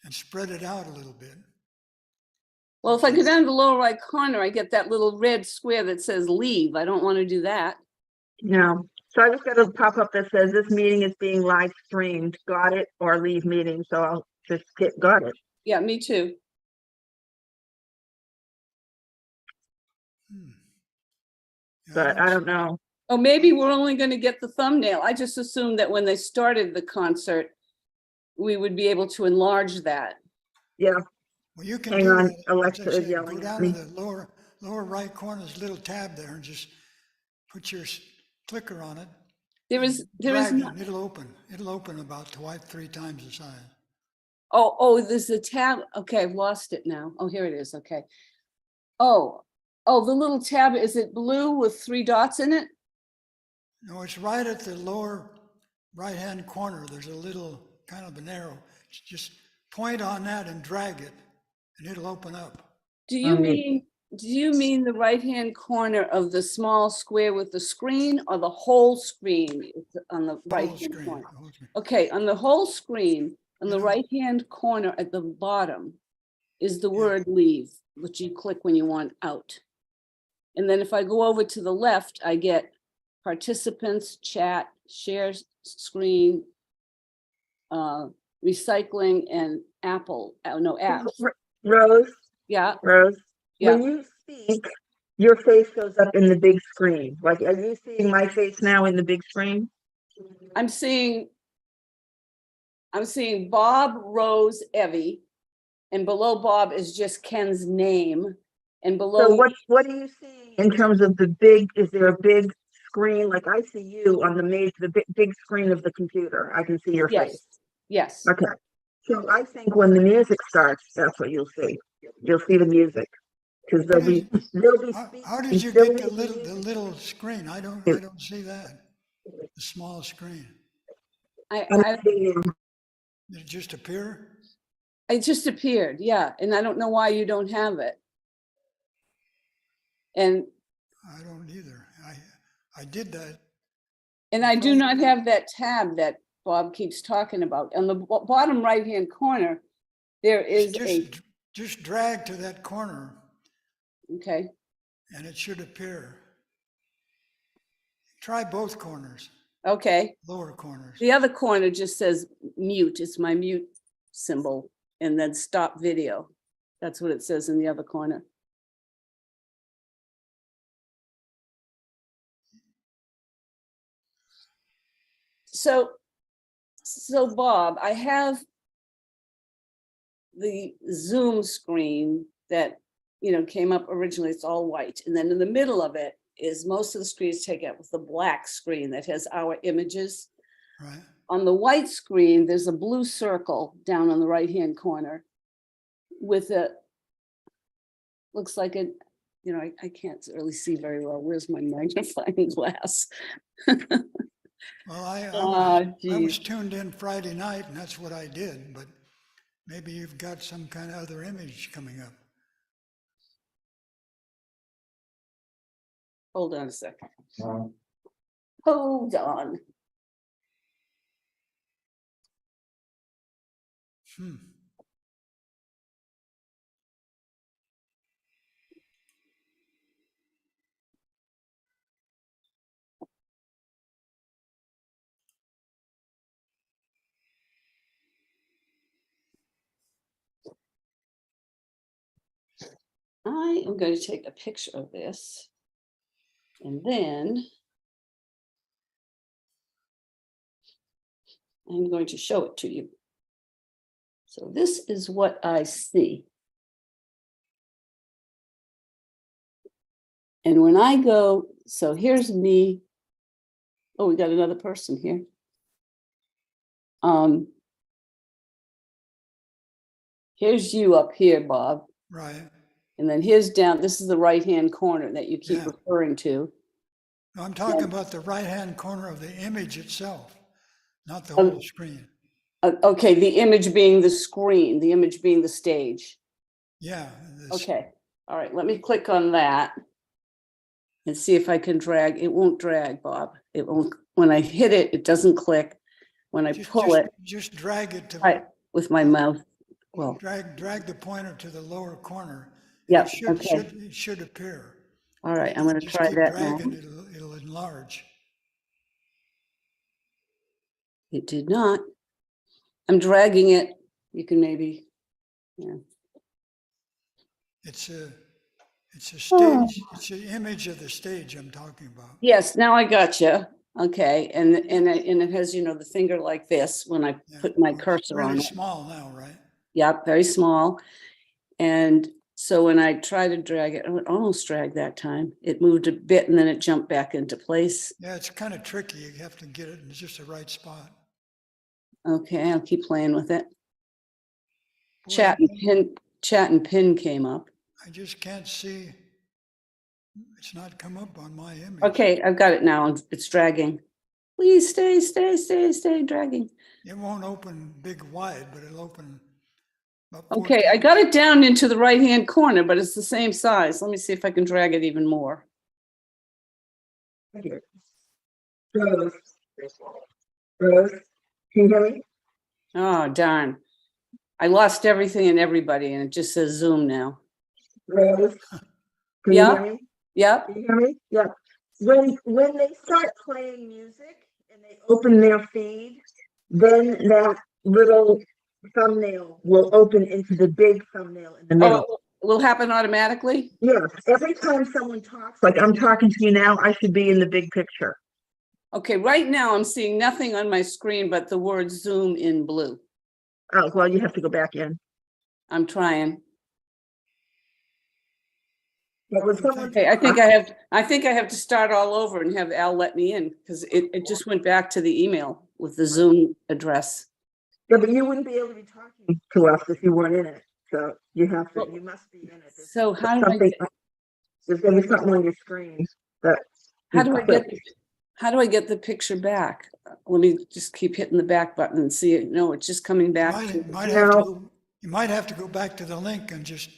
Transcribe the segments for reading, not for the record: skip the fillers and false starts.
and spread it out a little bit. Well, if I go down to the lower right corner, I get that little red square that says leave. I don't want to do that. No. So I just got a pop-up that says this meeting is being live streamed. Got it? Or leave meeting. So I'll just hit got it. Yeah, me too. Yeah, But I don't know. Oh, maybe we're only going to get the thumbnail. I just assumed that when they started the concert, we would be able to enlarge that. Yeah. Well, you can Hang do on, that. Alexa As I is said, yelling go at down me. to the lower right corner, there's a little tab there, and just put your clicker on it. There is Drag not. it, it'll open. It'll open about twice, 3 times the size. Oh, there's a tab. Okay, I've lost it now. Oh, here it is. Okay. Oh, the little tab, is it blue with 3 dots in it? No, it's right at the lower right-hand corner. There's a little kind of an arrow. Just point on that and drag it, and it'll open up. Do you mean the right-hand corner of the small square with the screen, or the whole screen on the right-hand corner? Okay, on the whole screen, on the right-hand corner at the bottom is the word leave, which you click when you want out. And then if I go over to the left, I get participants, chat, share screen, recycling, and apps. Rose. Yeah. Rose. Yeah. When you speak, your face goes up in the big screen. Like, are you seeing my face now in the big screen? I'm seeing Bob, Rose, Evie, and below Bob is just Ken's name. And below. So what are you seeing in terms of the big? Is there a big screen? Like I see you on the big screen of the computer. I can see your face. Yes. Okay. So I think when the music starts, that's what you'll see. You'll see the music because they'll be. How did you get the little screen? I don't see that. The small screen. Did it just appear? It just appeared, yeah. And I don't know why you don't have it. And I don't either. I did that. And I do not have that tab that Bob keeps talking about. On the bottom right-hand corner, there is just drag to that corner. Okay. And it should appear. Try both corners. Okay. Lower corners. The other corner just says mute. It's my mute symbol. And then stop video. That's what it says in the other corner. So Bob, I have the Zoom screen that, came up originally. It's all white. And then in the middle of it is most of the screens taken up with the black screen that has our images. Right. On the white screen, there's a blue circle down on the right-hand corner with looks like I can't really see very well. Where's my magnifying glass? Well, I was tuned in Friday night, and that's what I did, but maybe you've got some kind of other image coming up. Hold on a second. Hold on. I am going to take a picture of this, and then I'm going to show it to you. So this is what I see. And when I go, so here's me. Oh, we got another person here. Here's you up here, Bob. Right. And then here's down, this is the right-hand corner that you keep referring to. No, I'm talking about the right-hand corner of the image itself, not the whole screen. Okay, the image being the screen, the image being the stage. Yeah. Okay, all right, let me click on that and see if I can drag. It won't drag, Bob. It won't. When I hit it, it doesn't click. When I pull it. Just drag it to. Right, with my mouth Well, drag the pointer to the lower corner. yeah, It should appear. all right, I'm going to Just try keep that now. dragging, it'll enlarge. It did not. I'm dragging it. You can maybe, yeah. It's a Oh. stage, it's an image of the stage I'm talking about. Yes, now I got you. Okay, and it has, the finger like this when I Yeah. put my Well, it's cursor on really it. small now, right? Yep, very small. And so when I try to drag it, it almost dragged that time. It moved a bit and then it jumped back into place. Yeah, it's kind of tricky. You have to get it in just the right spot. Okay, I'll keep playing with it. Boy, Chat and pin came up. I just can't see. It's not come up on my image. Okay, I've got it now. It's dragging. Please stay dragging. It won't open big wide, but it'll open about 4 Okay, I got it down into the right-hand corner, but it's the same size. Let me see if I can drag it even more. Rose. Rose, can you hear me? Oh, darn. I lost everything and everybody, and it just says Zoom now. Rose, can Yeah. you hear me? Yep. Can you hear me? Yeah. When they start playing music and they open their feed, then that little thumbnail will open into the big thumbnail in the middle. Oh, it will happen automatically? Yes, every time someone talks, like I'm talking to you now, I should be in the big picture. Okay, right now I'm seeing nothing on my screen but the word Zoom in blue. Oh, well, you have to go back in. I'm trying. But when someone Okay, I think I have to start all over and have Al let me in because it just went back to the email with the Zoom address. Yeah, but you wouldn't be able to be talking to us if you weren't in it. So you have to, you must be in it. So how do There's gonna be something on your screen that. how do I get the picture back? Let me just keep hitting the back button and see it. No, it's just coming back. You might have to go back to the link and just.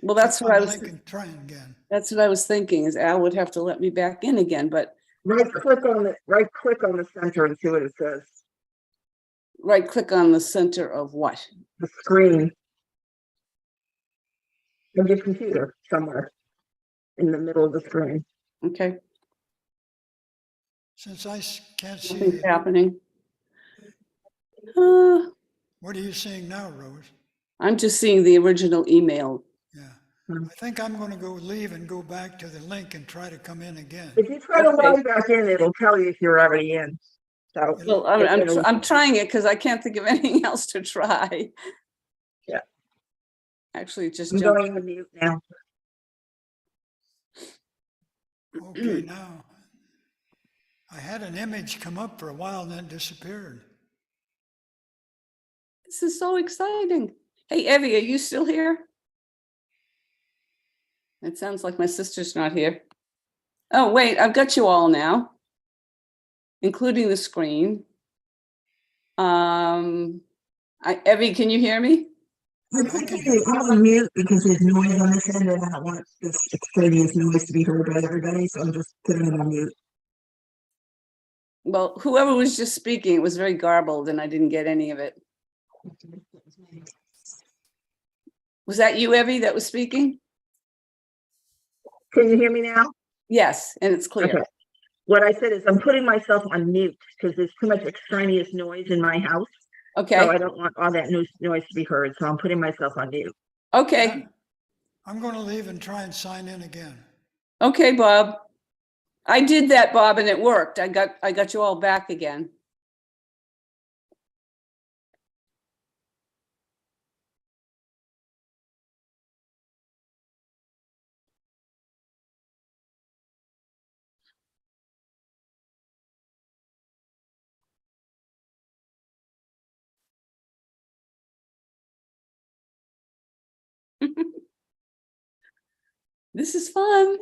Well, that's what I was. And try again. That's what I was thinking. Is Al would have to let me back in again, but. Right click on the center and see what it says. Right click on the center of what? The screen. Of your computer somewhere in the middle of the screen. Okay. Since I can't see Nothing's happening. What are you seeing now, Rose? I'm just seeing the original email. Yeah. I think I'm going to go leave and go back to the link and try to come in again. If you try to log back in, it'll tell you if you're already in. So well, I'm trying it because I can't think of anything else to try. Yeah. Actually, just I'm going on mute now. Okay, now I had an image come up for a while and then disappeared. This is so exciting. Hey, Evie, are you still here? It sounds like my sister's not here. Oh, wait, I've got you all now, including the screen. Evie, can you hear me? I'm on mute because there's noise on this end and I don't want this extraneous noise to be heard by everybody, so I'm just putting it on mute. Well, whoever was just speaking, it was very garbled and I didn't get any of it. Was that you, Evie, that was speaking? Can you hear me now? Yes, and it's clear. Okay. What I said is I'm putting myself on mute because there's too much extraneous noise in my house. Okay. So I don't want all that noise to be heard. So I'm putting myself on mute. Okay. Yeah. I'm going to leave and try and sign in again. Okay, Bob. I did that, Bob, and it worked. I got you all back again. This is fun.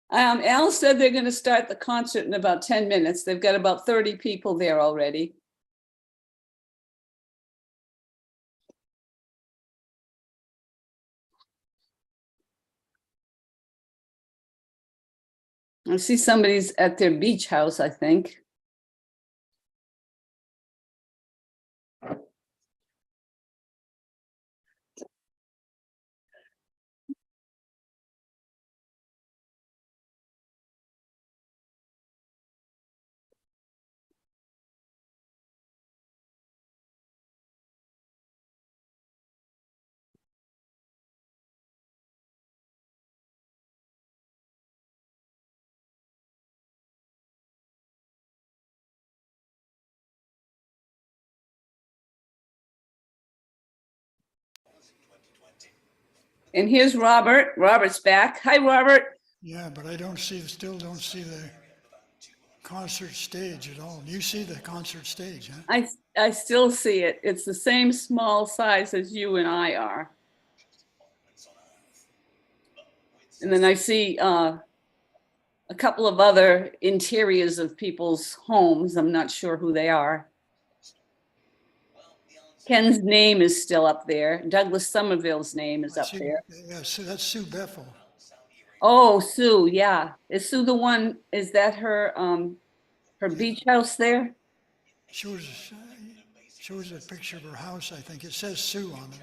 Al said they're going to start the concert in about 10 minutes. They've got about 30 people there already. I see somebody's at their beach house, I think. And here's Robert. Robert's back. Hi, Robert. Yeah, but I still don't see the concert stage at all. You see the concert stage, huh? I still see it. It's the same small size as you and I are. And then I see a couple of other interiors of people's homes. I'm not sure who they are. Ken's name is still up there. Douglas Somerville's name is up there. Yeah, so that's Sue Beffel. Oh, Sue, yeah. Is Sue the one, is that her her beach house there? Shows a picture of her house, I think. It says Sue on it.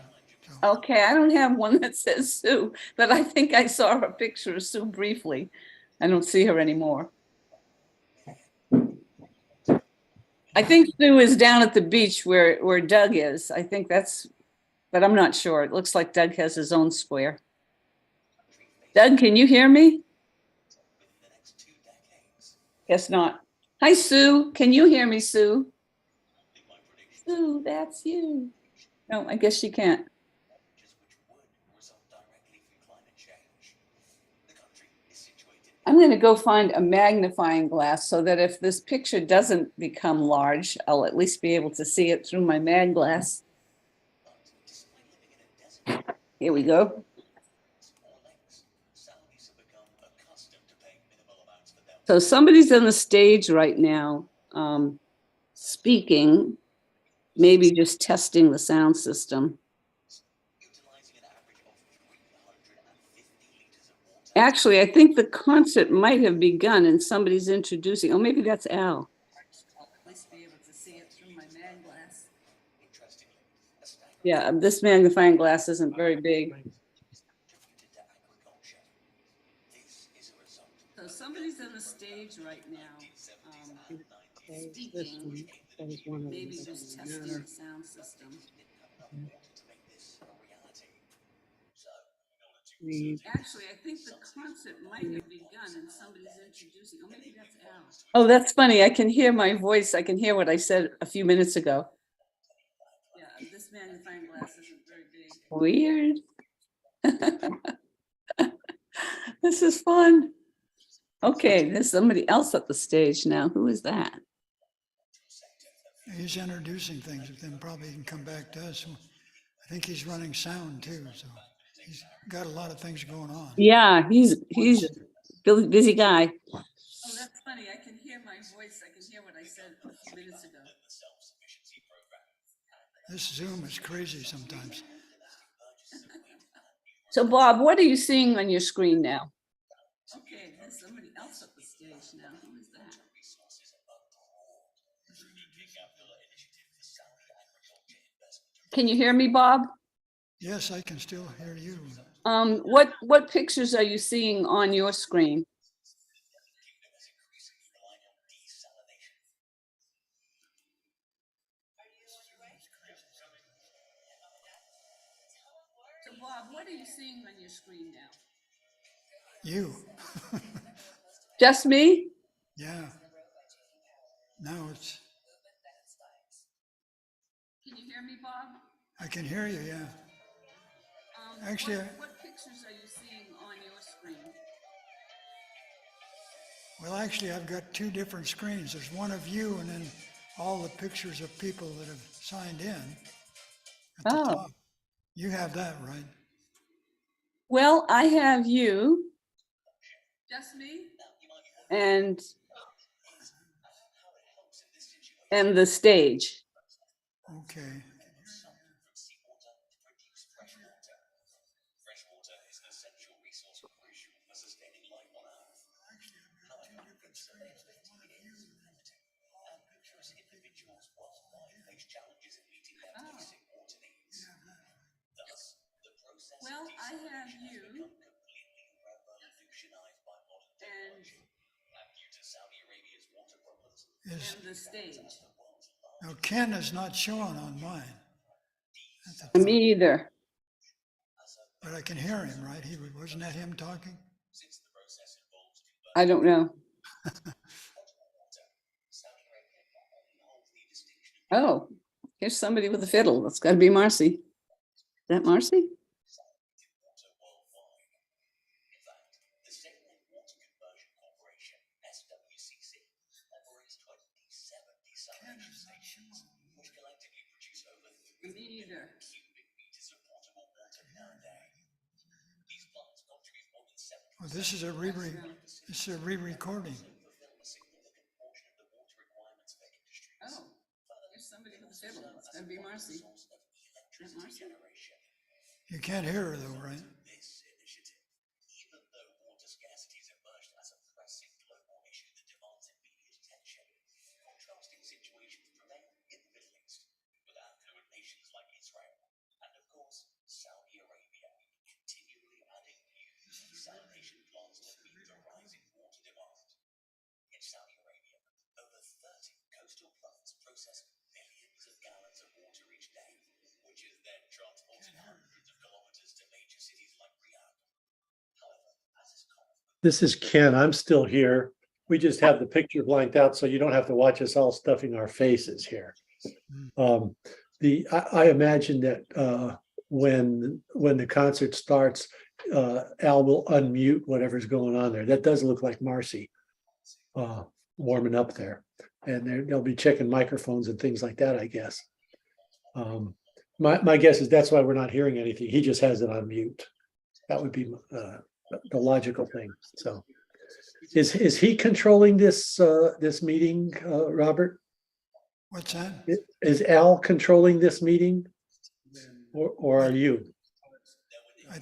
So, Okay, I don't have one that says Sue, but I think I saw her picture of Sue briefly. I don't see her anymore. I think Sue is down at the beach where Doug is. I think that's, but I'm not sure. It looks like Doug has his own square. Doug, can you hear me? Guess not. Hi, Sue. Can you hear me, Sue? Sue, that's you. No, I guess she can't. I'm going to go find a magnifying glass so that if this picture doesn't become large, I'll at least be able to see it through my mag glass. Here we go. So somebody's on the stage right now, speaking, maybe just testing the sound system. Actually, I think the concert might have begun and somebody's introducing. Oh, maybe that's Al. I'll at least be able to see it through my mag glass. Yeah, this magnifying glass isn't very big. So somebody's on the stage right now, speaking, maybe just testing the sound system. Actually, I think the concert might have begun and somebody's introducing. Oh, maybe that's Al. Oh, that's funny. I can hear my voice. I can hear what I said a few minutes ago. Yeah, this magnifying glass isn't very big. Weird. This is fun. Okay, there's somebody else at the stage now. Who is that? he's introducing things, but then probably he can come back to us. I think he's running sound too, so he's got a lot of things going on. Yeah, he's a busy guy. Oh, that's funny. I can hear my voice. I can hear what I said a few minutes ago. This Zoom is crazy sometimes. So, Bob, what are you seeing on your screen now? Okay, there's somebody else at the stage now. Who is that? Can you hear me, Bob? Yes, I can still hear you. What pictures are you seeing on your screen? So, Bob, what are you seeing on your screen now? You. Just me? Yeah. Now it's. Can you hear me, Bob? I can hear you, yeah. Actually, what pictures are you seeing on your screen? well, actually, I've got two different screens. There's one of you and then all the pictures of people that have signed in at the top. You have that, right? Well, I have you. Just me? And the stage. Okay. Well, I have you and the stage. Now, Ken is not showing on mine. Me either. But I can hear him, right? Wasn't that him talking? I don't know. Oh, here's somebody with a fiddle. That's got to be Marcy. Is that Marcy? Me either. Well, this is a re-recording. Oh, there's somebody who's fiddle. It's gonna be Marcy. Is that Marcy? You can't hear her though, right? This is Ken. I'm still here. We just have the picture blanked out, so you don't have to watch us all stuffing our faces here. I imagine that when the concert starts, Al will unmute whatever's going on there. That does look like Marcy warming up there, and they'll be checking microphones and things like that, I guess. My guess is that's why we're not hearing anything. He just has it on mute. That would be the logical thing. So, is he controlling this this meeting, Robert? What's that? Is Al controlling this meeting, or are you? I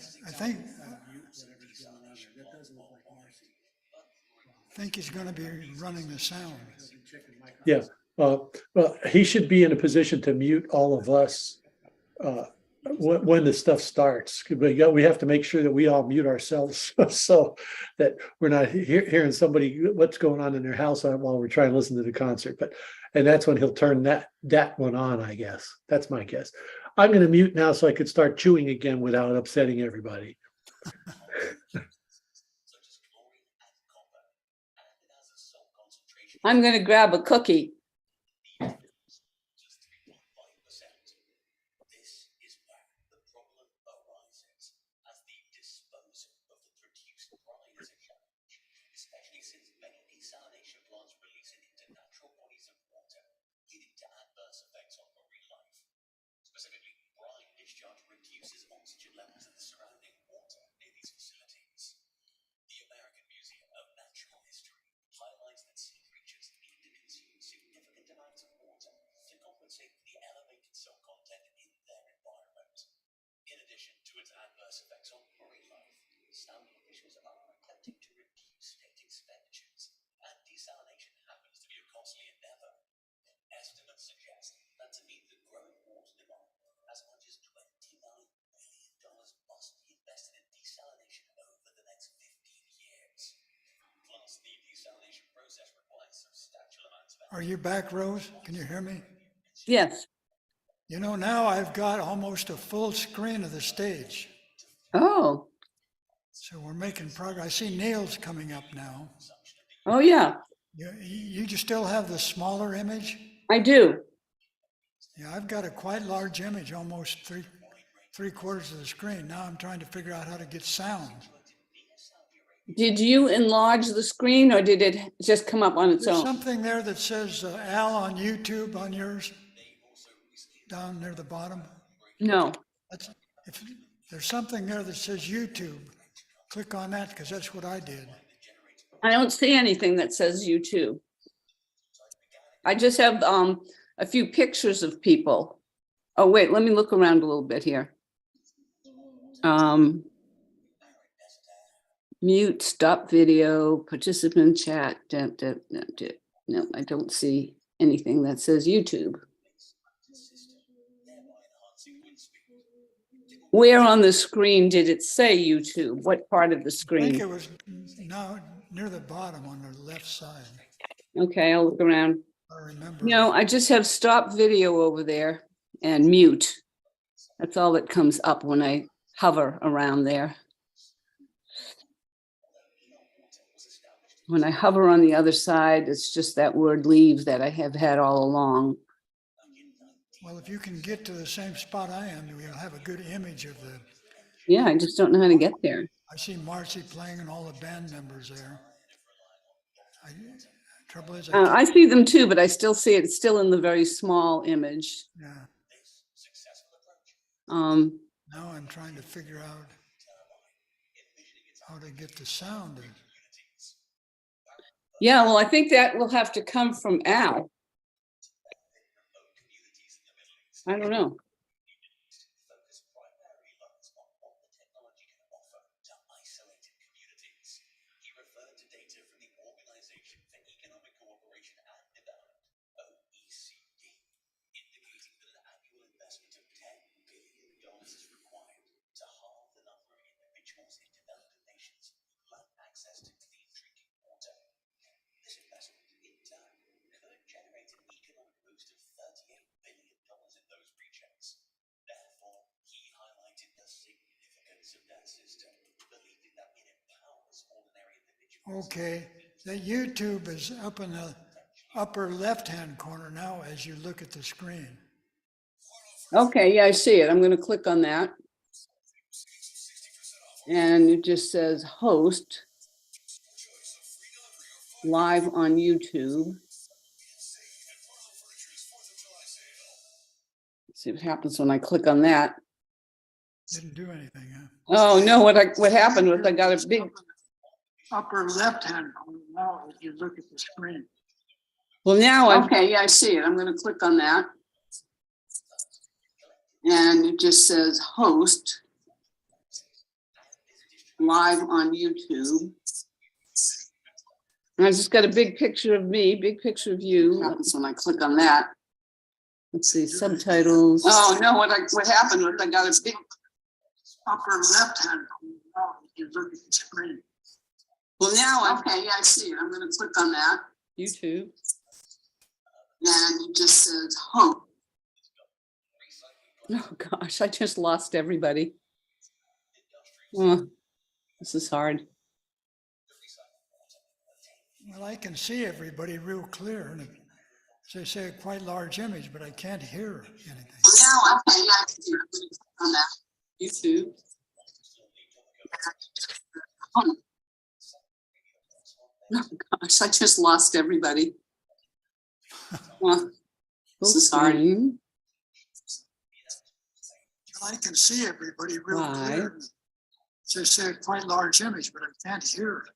think he's going to be running the sound. Yeah. Well, he should be in a position to mute all of us when the stuff starts. We have to make sure that we all mute ourselves so that we're not hearing somebody what's going on in their house while we're trying to listen to the concert. And that's when he'll turn that one on, I guess. That's my guess. I'm going to mute now so I could start chewing again without upsetting everybody. I'm gonna grab a cookie. Are you back, Rose? Can you hear me? Yes. You know, now I've got almost a full screen of the stage. Oh. So we're making progress. I see Neil's coming up now. Oh, yeah, You just still have the smaller image? I do. Yeah, I've got a quite large image, almost three quarters of the screen. Now I'm trying to figure out how to get sound. Did you enlarge the screen or did it just come up on its There's own? something there that says Al on YouTube on yours, down near the bottom. No. If there's something there that says YouTube, click on that because that's what I did. I don't see anything that says YouTube. I just have a few pictures of people. Oh, wait, let me look around a little bit here. Mute, stop video, participant chat. No, I don't see anything that says YouTube. Where on the screen did it say YouTube? What part of the I think screen? it was now near the bottom on the left side. Okay, I'll look around. I remember. No, I just have stop video over there and mute. That's all that comes up when I hover around there. When I hover on the other side, it's just that word leave that I have had all along. Well, if you can get to the same spot I am, we'll have a good image of the. Yeah, I just don't know how to get there. I see Marcy playing and all the band members there. Trouble is, I see them too, but I still see it. It's still in the very small image. yeah. Now I'm trying to figure out how to get the sound. Yeah, well, I think that will have to come from Al. I don't know. Okay, the YouTube is up in the upper left-hand corner now as you look at the screen. Okay, yeah, I see it. I'm going to click on that. And it just says host live on YouTube. Let's see what happens when I click on that. Didn't do anything, huh? Oh no, what happened was I got a big, Upper left-hand corner now as you look at the screen. well now, okay, yeah, I see it. I'm going to click on that. And it just says host live on YouTube. And I just got a big picture of me, big picture of you. What happens when I click on that? Let's see, subtitles. Oh no, what happened was I got a big Upper left-hand corner now as you look at the screen. well now, okay, yeah, I see it. I'm going to click on that. YouTube. And it just says host. Oh gosh, I just lost everybody. Oh, this is hard. Well, I can see everybody real clear, and as I say, a quite large image, but I can't hear anything. Now, okay, yeah, I can see it. On that. YouTube. Oh gosh, I just lost everybody. Oh, this is hard. I can see everybody real clear. As I say, a quite large image, but I can't hear it.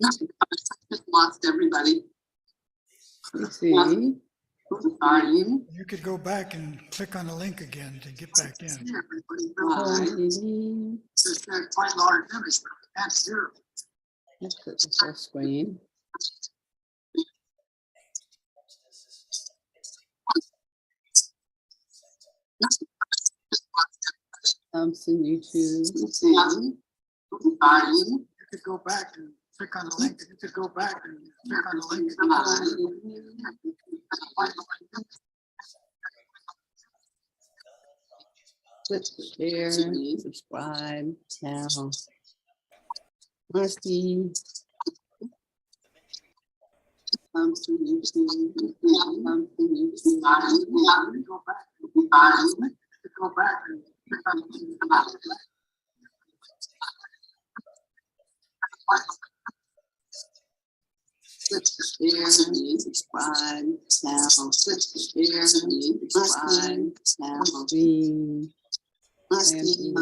I just lost everybody. Let's see. You could go back and click on the link again to get back in. It's a quite large image, but I can't hear it. Let's put this full screen. So YouTube. You could go back and click on the link. You could go back and click on the link. Click share, subscribe, now. Marcy. To YouTube. To YouTube. Go back and click on the link. Click share, subscribe, now. Click share, subscribe, now. Green. Marcy.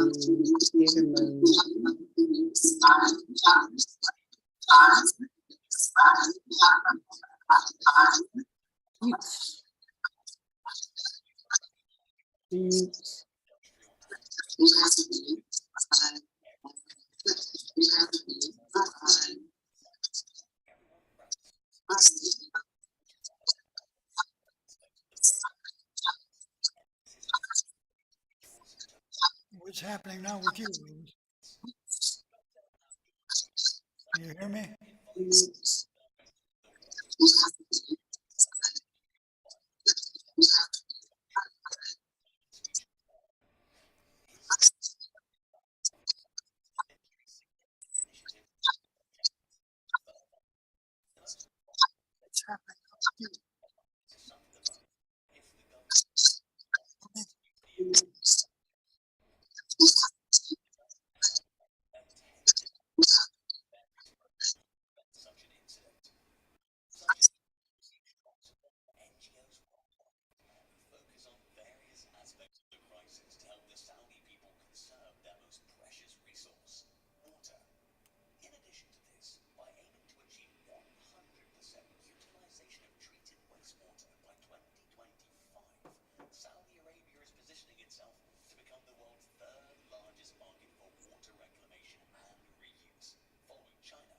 Theater mode. What's happening now with you? Can you hear me? What's happening with you?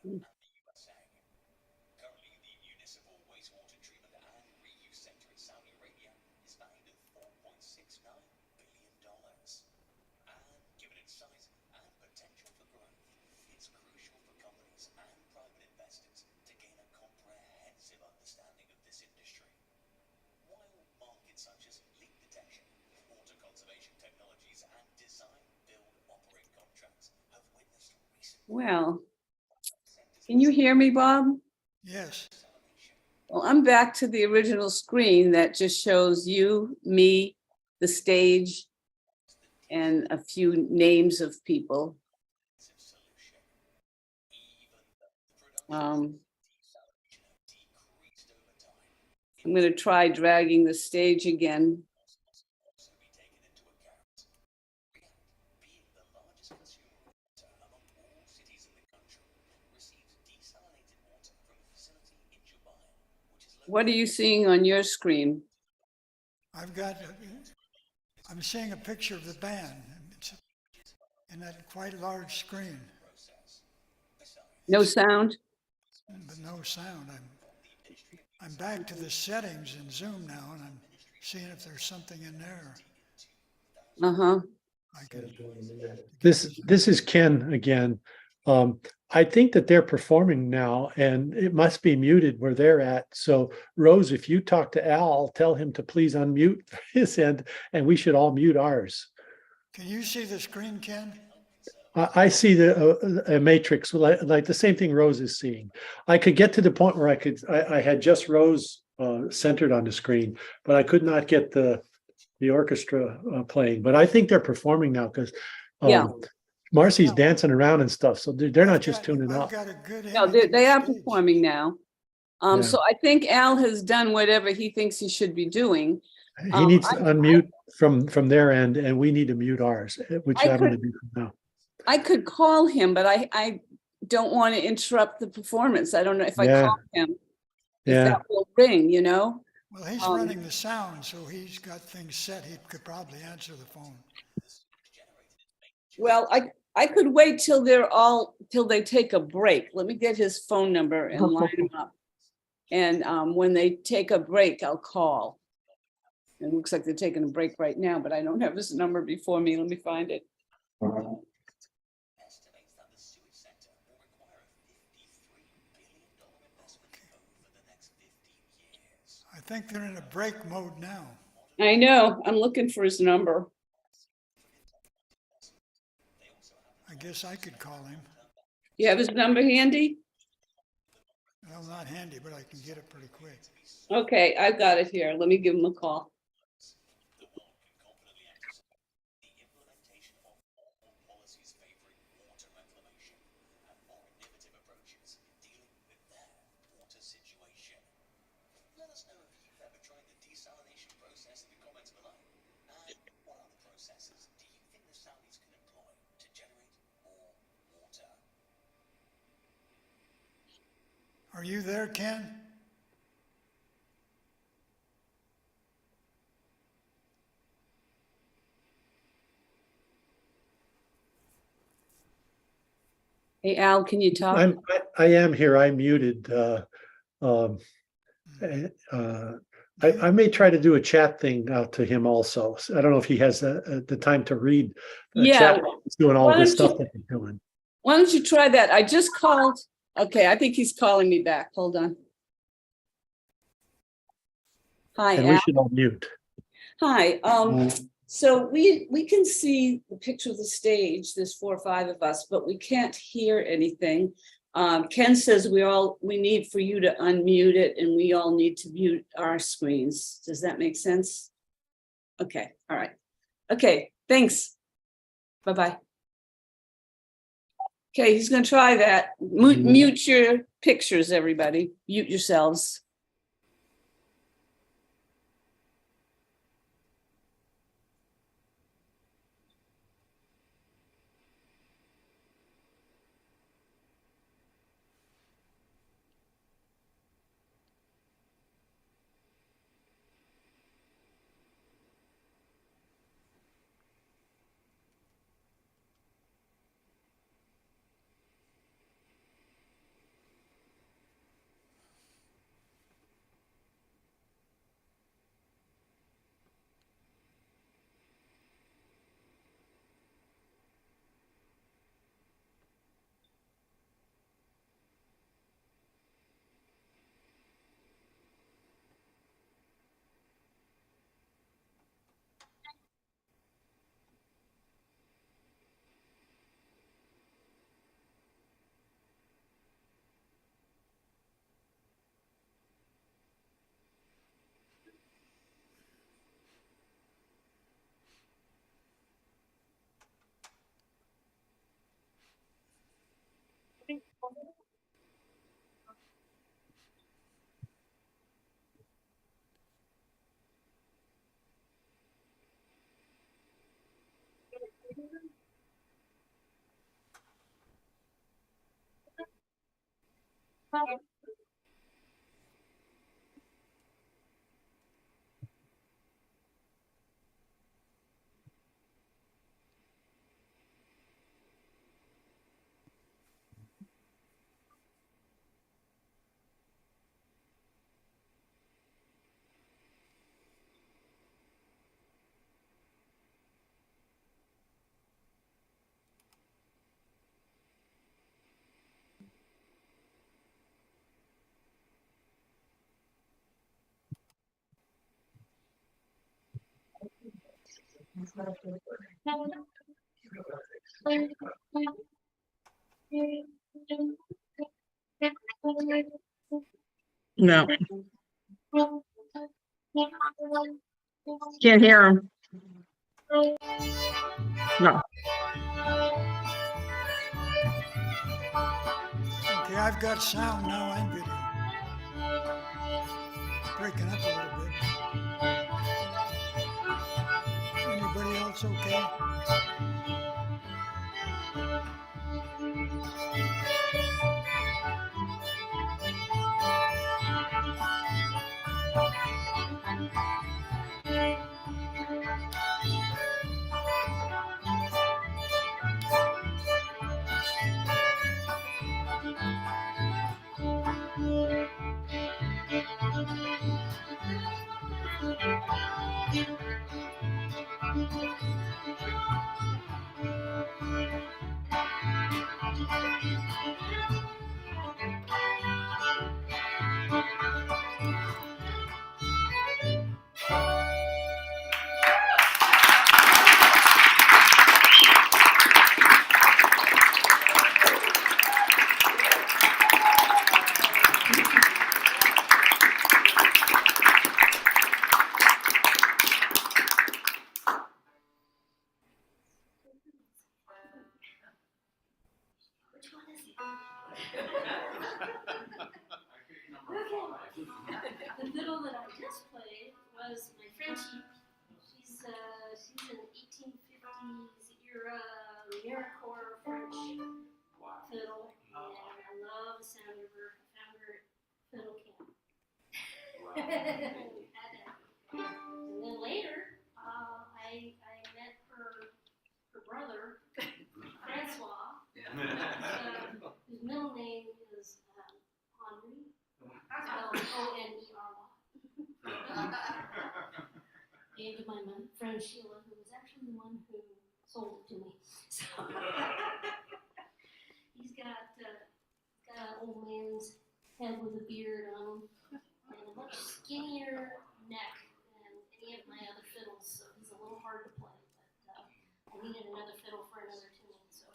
Currently, the municipal wastewater treatment and reuse sector in Saudi Arabia is valued at $4.69 billion. And given its size and potential for growth, it's crucial for companies and private investors to gain a comprehensive understanding of this industry. While markets such as leak detection, water conservation technologies, and design, build, operate contracts have witnessed recent Well, can you hear me, Bob? Yes, Well, I'm back to the original screen that just shows you, me, the stage, and a few names of people. solution. Even the production decreased over time. I'm going to try dragging the stage again. Must also be taken into account. Being the largest consumer of water among all cities in the country, receives desalinated water from a facility in Dubai, which is What are you seeing on your screen? I've got, I'm seeing a picture of the band. It's in that quite large screen, No sound? but no sound. I'm back to the settings in Zoom now, and I'm seeing if there's something in there. Uh-huh. I can. This is Ken again. I think that they're performing now and it must be muted where they're at. So Rose, if you talk to Al, tell him to please unmute his end and we should all mute ours. Can you see the screen, Ken? I see a matrix like the same thing Rose is seeing. I could get to the point where I had just Rose centered on the screen, but I could not get the orchestra playing. But I think they're performing now because Yeah. Marcy's dancing around and stuff, so they're not I've just got- tuning I've up. got a good No, image of the they are stage. performing now. Yeah. So I think Al has done whatever he thinks he should be doing. He needs to unmute from their end, and we need to mute ours, which I I'm going to could- do now. I could call him, but I don't want to interrupt the performance. I don't know if I Yeah. call him, if Yeah, that will ring, you know? Well, he's running the sound, so he's got things set. He could probably answer the phone. Well, I could wait till they take a break. Let me get his phone number and line him up. And when they take a break, I'll call. It looks like they're taking a break right now, but I don't have his number before me. Let me find it. estimates that the sewage sector will require a $53 billion investment over the next 15 years. I think they're in a break mode now. I know, I'm looking for his number. I guess I could call him. You have his number handy? Well, not handy, but I can get it pretty quick. Okay, I've got it here. Let me give him a call. The world can confidently anticipate the implementation of all policies favoring water reclamation and more innovative approaches dealing with their water situation. Let us know if you've ever tried the desalination process in the comments below. And what other processes do you think the Saudis can employ to generate more water? Are you there, Ken? Hey, Al, can you talk? I am here. I'm muted. Um, I may try to do a chat thing out to him also. So I don't know if he has the time to read the Yeah. chat. He's doing all Why this don't stuff that he's doing. Why don't you try that? I just called. Okay, I think he's calling me back. Hold on. Hi, And we Al. should all mute. Hi. So we can see the picture of the stage. There's 4 or 5 of us, but we can't hear anything. Ken says we need for you to unmute it, and we all need to mute our screens. Does that make sense? Okay. All right. Okay. Thanks. Bye-bye. Okay, he's gonna try that. Mute your pictures, everybody. Mute yourselves. No. Can't hear him. No. Okay, I've got sound now and video. Breaking up a little bit. Anybody else okay? The fiddle that I just played was my friend. She's an 1850s era Americorps French fiddle, and I love the sound of her. I found her at fiddle camp. And then later, I met her brother, Francois, whose middle name is Henri. Onery. Gave to my friend Sheila, who was actually the one who sold it to me. So he's got an old man's head with a beard on him and a much skinnier neck than any of my other fiddles, so he's a little hard to play. But I needed another fiddle for another tune, so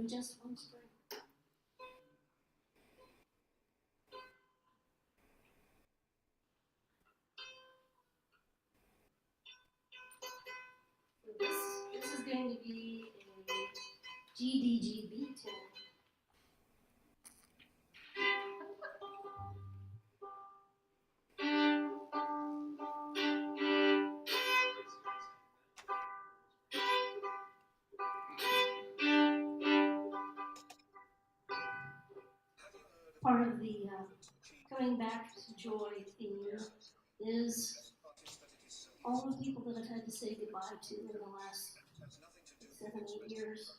just one string. This is going to be a GDGB tune. Part of the coming back to joy theme is all the people that I've had to say goodbye to in the last 7-8 years.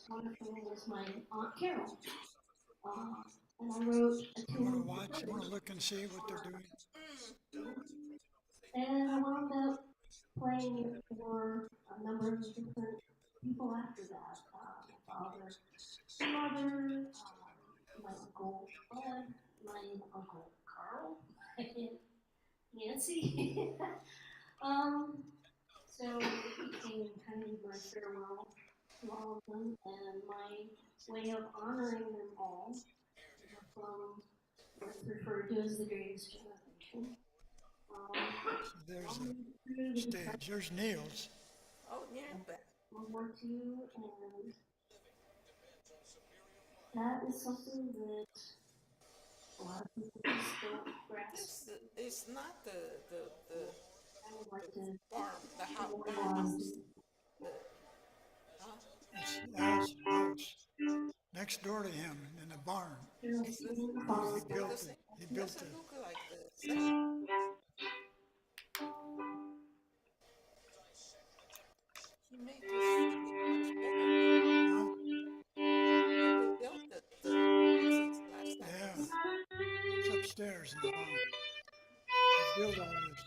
One of them was my Aunt Carol. And I wrote a You want to tune. watch? You want to look and see what they're doing? And I wound up playing it for a number of different people after that. My father, my mother, my uncle Bud, my uncle Carl, and Nancy. So it became kind of my farewell to all of them and my way of honoring them all from what's referred to as the greatest generation. There's the stage. There's Neil's. Oh, yeah. World War II, and that is something that a lot of people just don't grasp. It's not the I would like to farm, the house, move on. farmhouse. The, huh? It's Al's house next door to him in the barn. Is it, He is it the built same? it. He built Doesn't it. look like the same. He made this city much better now. Huh? He rebuilt the since last time I Yeah, was. it's upstairs in the barn. He built all this.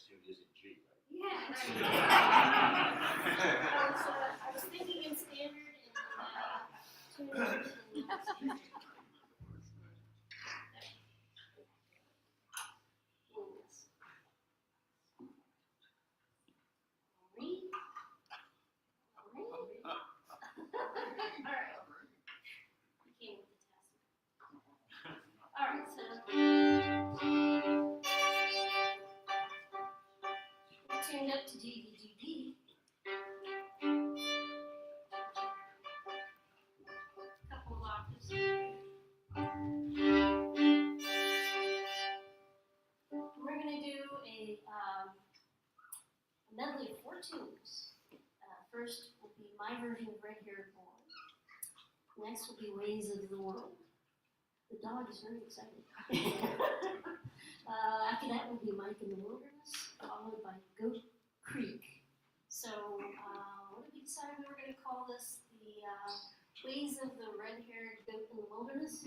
Yeah, right. I was thinking in standard and tuned and Read. All right. Came with the test. All right, so we're tuned up to D. Couple of octaves. We're gonna do a medley of 4 tunes. First will be my version of Red Haired Boy. Next will be Ways of the World. The dog is very excited. After that will be Mike in the Wilderness, followed by Goat Creek. So what did we decide we were going to call this? The Ways of the Red-Haired Goat in the Wilderness?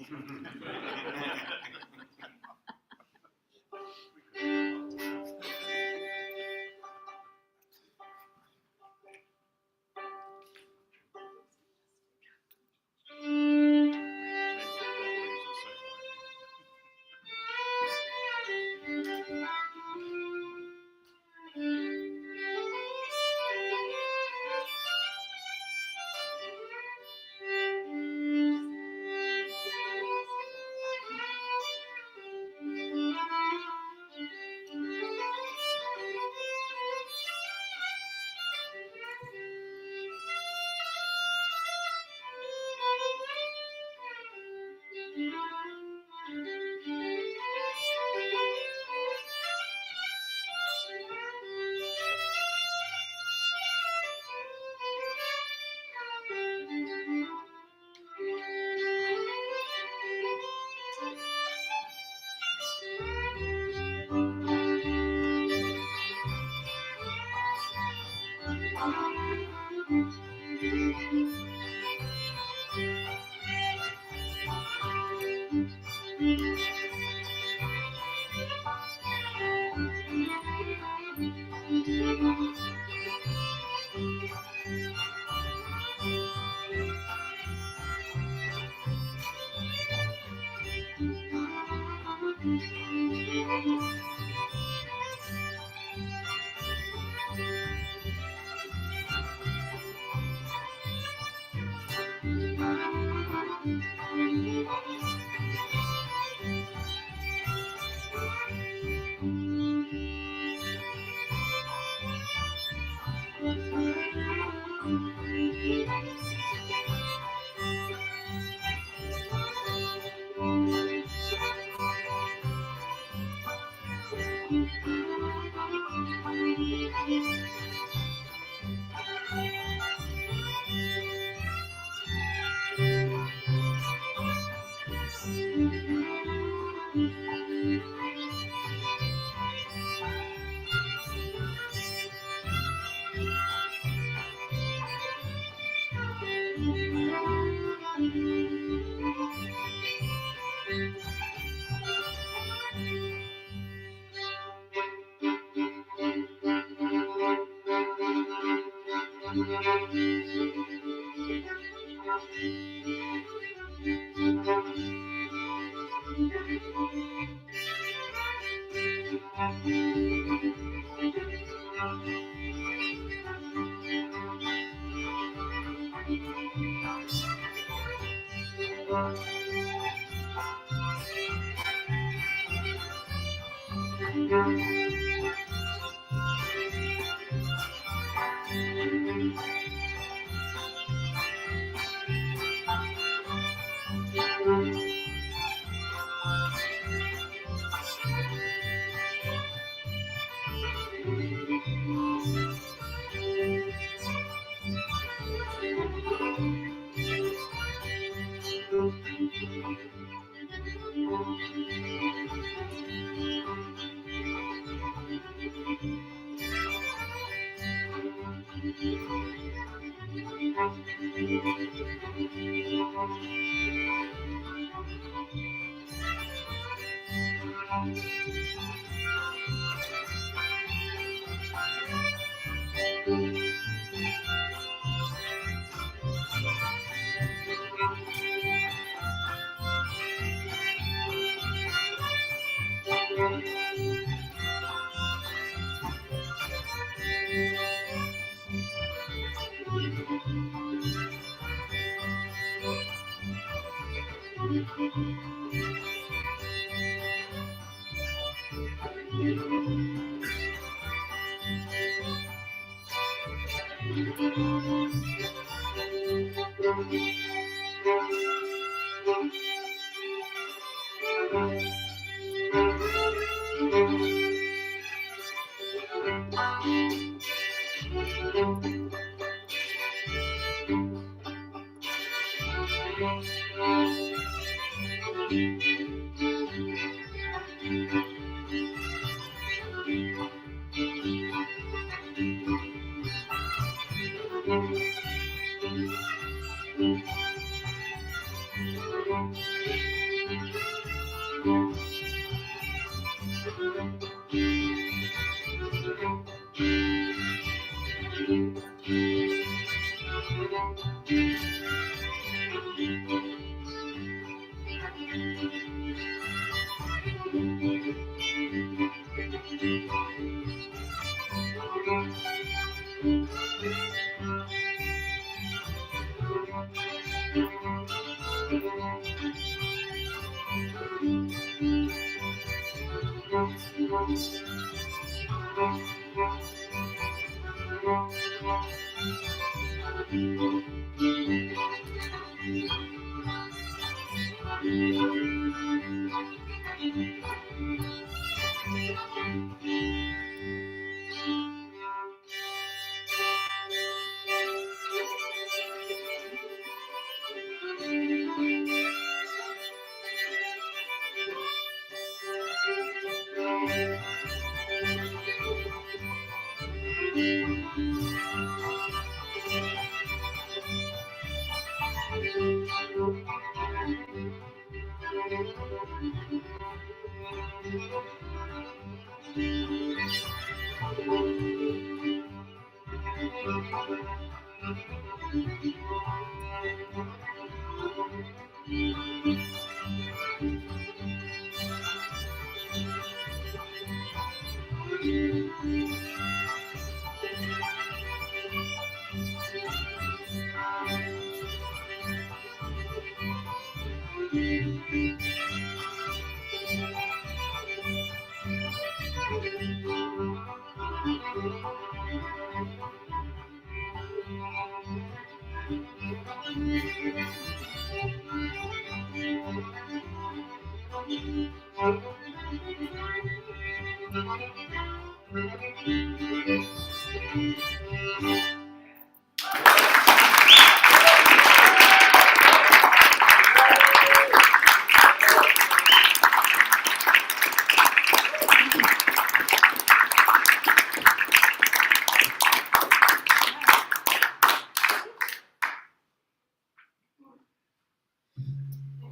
Gonna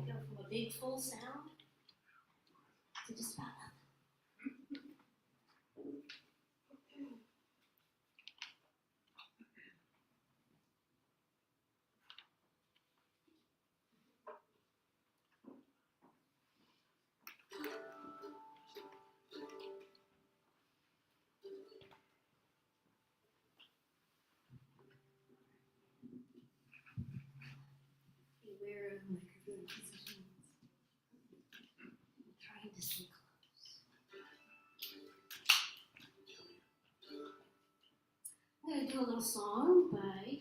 go from a big full sound to just about nothing. Beware of microphone positions. I'm trying to stay close. I'm gonna do a little song by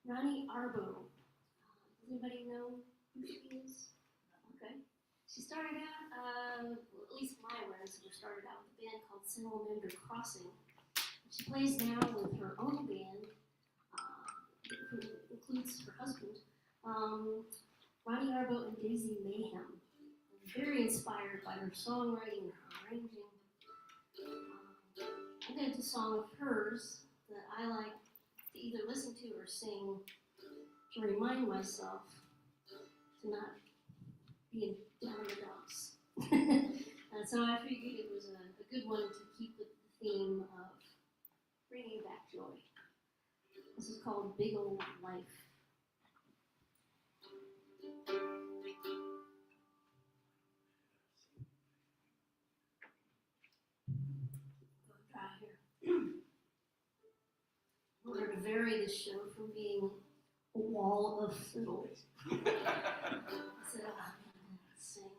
Ronnie Arbo. Does anybody know who she is? Okay. She started out, well, at least my awareness of her started out with a band called Single Member Crossing. She plays now with her own band, who includes her husband, Ronnie Arbo and Daisy Mayhem. I'm very inspired by her songwriting, her arranging. I'm going to do a song of hers that I like to either listen to or sing to remind myself to not be down in the dumps. And so I figured it was a good one to keep with the theme of bringing back joy. This is called Big Old Life. Go dry here. In order to vary this show from being a wall of fiddles, I said, I'm going to sing.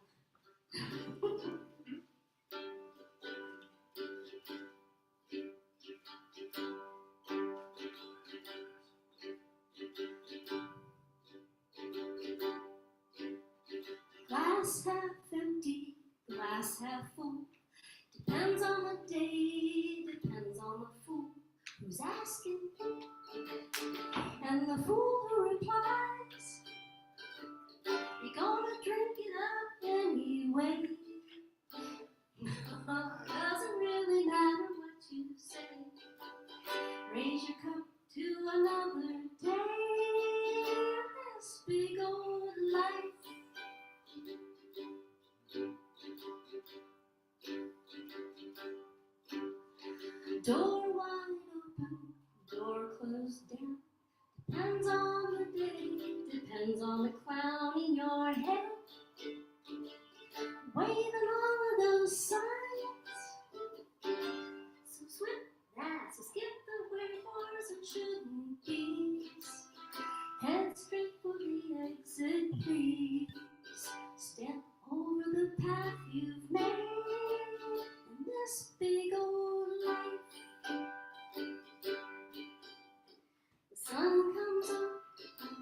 glass half empty, glass half full. Depends on the day, depends on the fool who's asking. And the fool who replies, you're gonna drink it up anyway. Doesn't really matter what you say. Raise your cup to another day. This big old life. Door wide open, door closed down. Depends on the day, depends on the clown in your head. Waving all of those signs. So swift that, so skip the wherefores and shouldn't be's. Head straight for the exit, please. Step over the path you've made in this big old life. The sun comes up,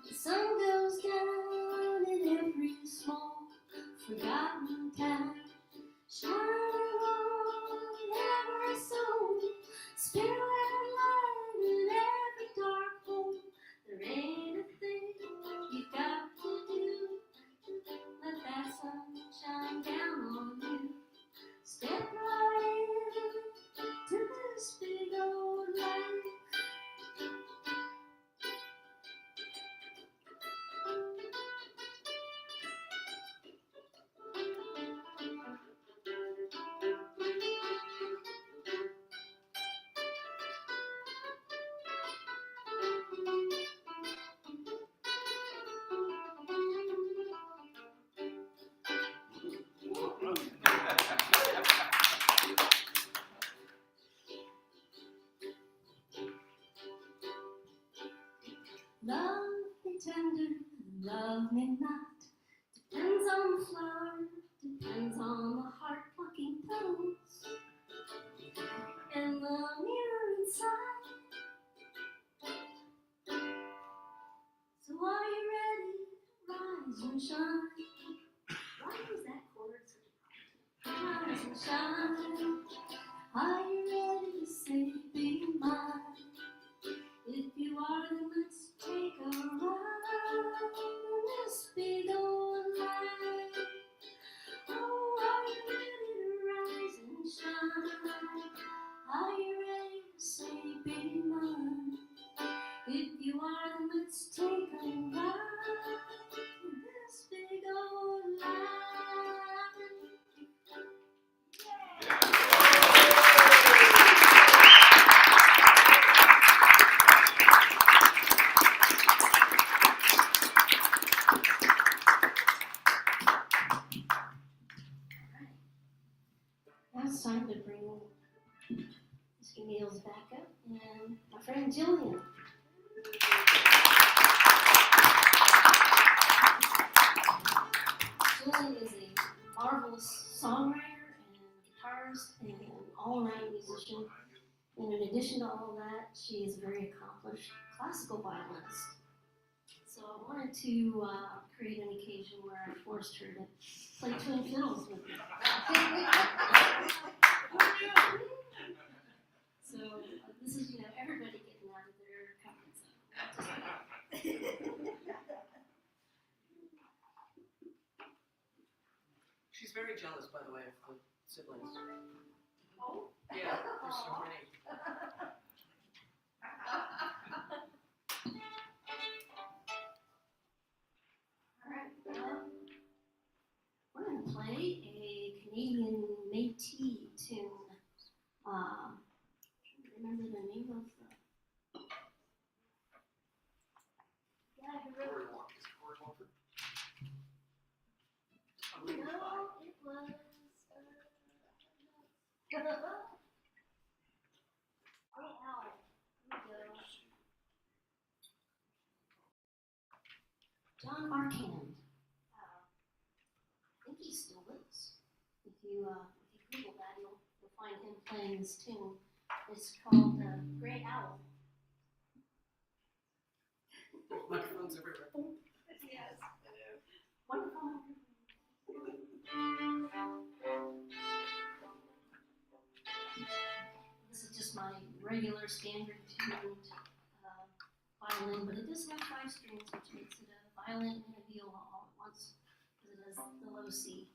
the sun goes down in every small forgotten town. Shining on every soul, spirit light in every dark hole. There ain't a thing you've got to do. Let that sun shine down on you. Step right into this big old life. Love me tender, love me not. Depends on the flower, depends on the heart plucking petals. And the mirror inside. So are you ready? Rise and shine. Why was that chord such a problem? Rise and shine. Are you ready to say be mine? If you are, then let's take a ride in this big old life. Oh, are you ready to rise and shine? Are you ready to say be mine? If you are, then let's take a ride in this big old life. Now it's time to bring Mr. Niels back up and my friend Jillian. Jillian is a marvelous songwriter and guitarist and all-around musician. And in addition to all that, she is a very accomplished classical violinist. So I wanted to create an occasion where I forced her to play twin fiddles with me. So this is, everybody getting out of their comfort zone. She's very jealous, by the way, of the siblings. Oh? Yeah, there's so many. We're going to play a Canadian Métis tune. I don't remember the name of the. Yeah, who wrote it? No, it was. Oh, ow. Here we go. John Marchand. I think he still lives. If you Google that, you'll find him playing this tune. It's called Grey Owl. Microphones everywhere. Yes, I know. Wonderful. This is just my regular standard tuned violin, but it does have 5 strings, which makes it a violin and a viola all at once, because it has the low C.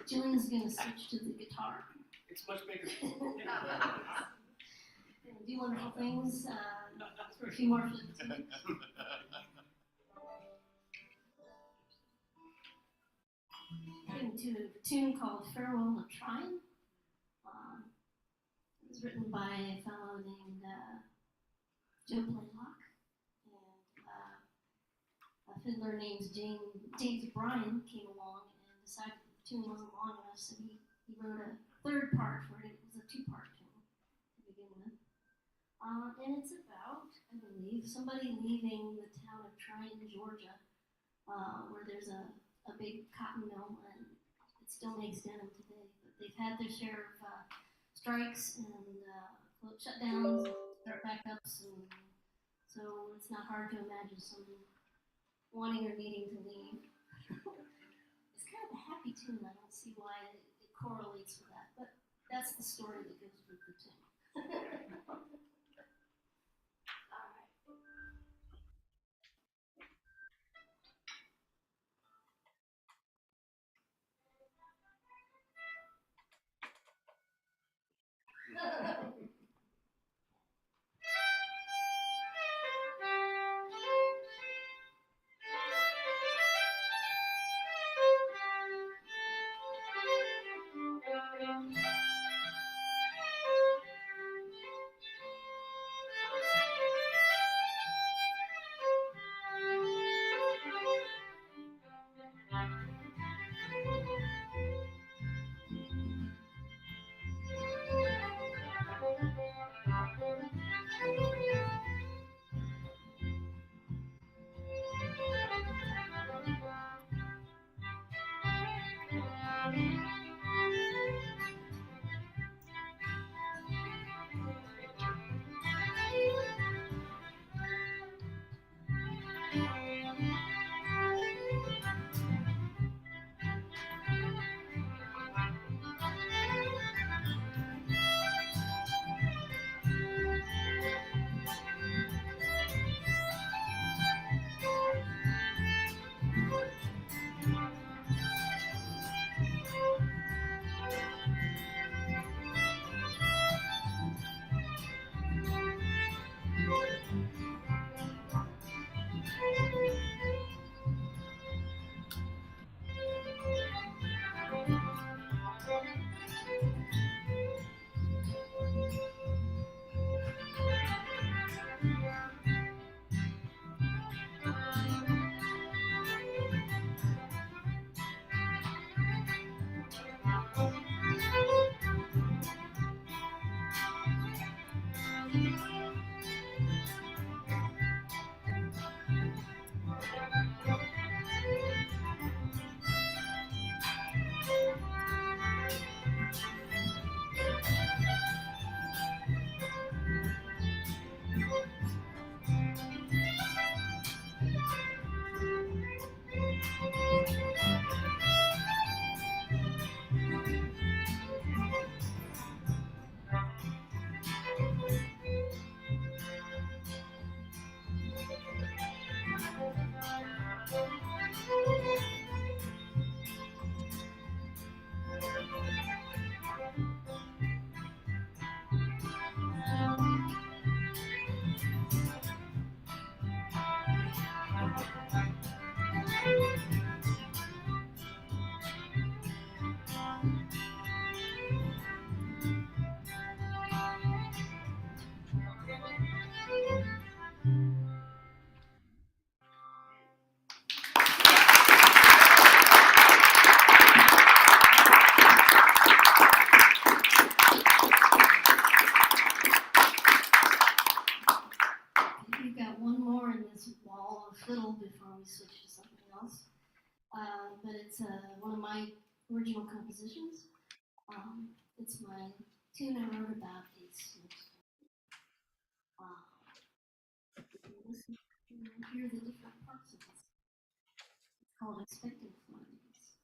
Julian's gonna switch to the guitar. It's much bigger. And do wonderful things for a few more flutes. Getting to a tune called Farewell to Trine. It was written by a fellow named Joe Blaylock, and a fiddler named James Bryan came along and decided that the tune wasn't long enough, so he wrote a third part for it. It was a 2-part tune to begin with. And it's about, I believe, somebody leaving the town of Trine, Georgia, where there's a big cotton mill, and it still makes denim today. But they've had their share of strikes and shutdowns, start backups, and so it's not hard to imagine someone wanting or needing to leave. It's kind of a happy tune. I don't see why it correlates with that, but that's the story that goes with the tune. It's one of my original compositions. It's my tune I wrote about these. Listen, hear the different parts of this. It's called Expecting Flames.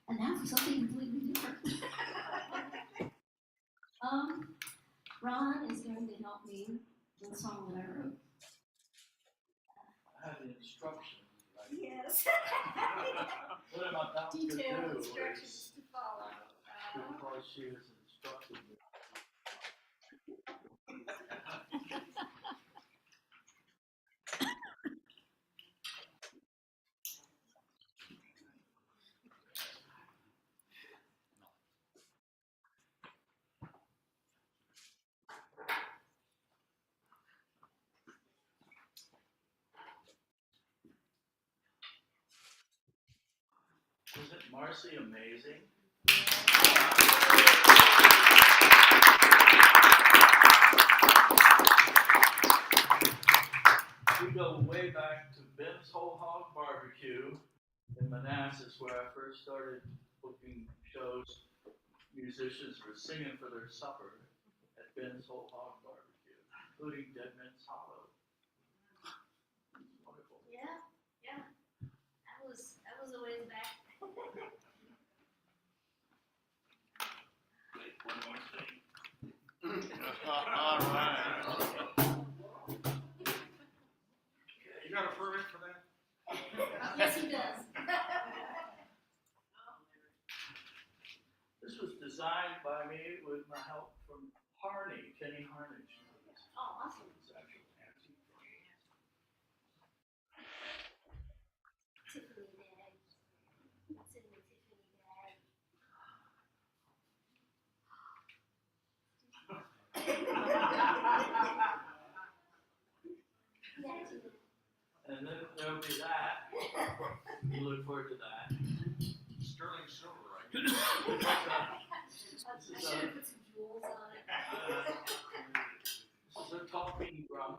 And now for something completely different. Ron is going to help me with a song that I wrote. I have the instructions, right? Yes. What I'm about to do Detailed is, instructions to follow. because she has instructed me. Isn't Marcy amazing? We go way back to Ben's Whole Hog Barbecue in Manassas, where I first started booking shows musicians were singing for their supper at Ben's Whole Hog Barbecue, including Dead Man's Hollow. Wonderful. Yeah, yeah. That was a ways back. One more thing. All right. You got a permit for that? Yes, he does. This was designed by me with my help from Kenny Harnish. Oh, awesome. It's actually antique. Tiffany bag. It's in the Tiffany bag. And then there'll be that. You look forward to that. Sterling silver, right? I should have put some jewels on it. This is a talking drum.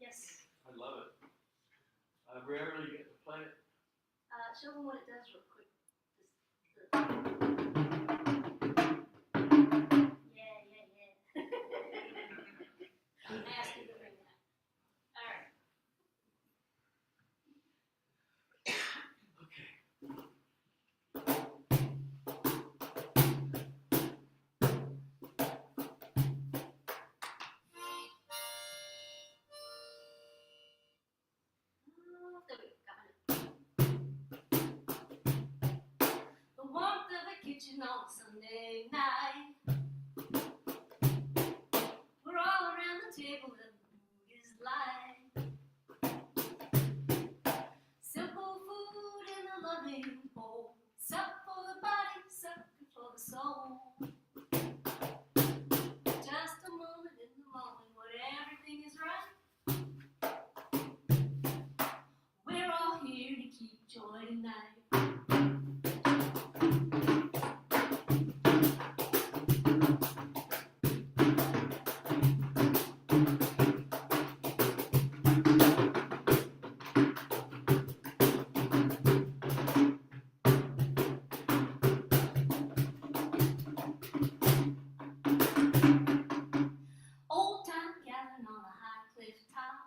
Yes. I love it. I rarely get to play it. Show them what it does real quick. Yeah. I asked you to bring that. All right. There we go. Got it. The warmth of the kitchen on Sunday night. We're all around the table and the mood is light. Simple food in a loving bowl. Sup for the body, sup for the soul. Just a moment in the moment when everything is right. We're all here to keep joy tonight. Old time gathering on a high cliff top.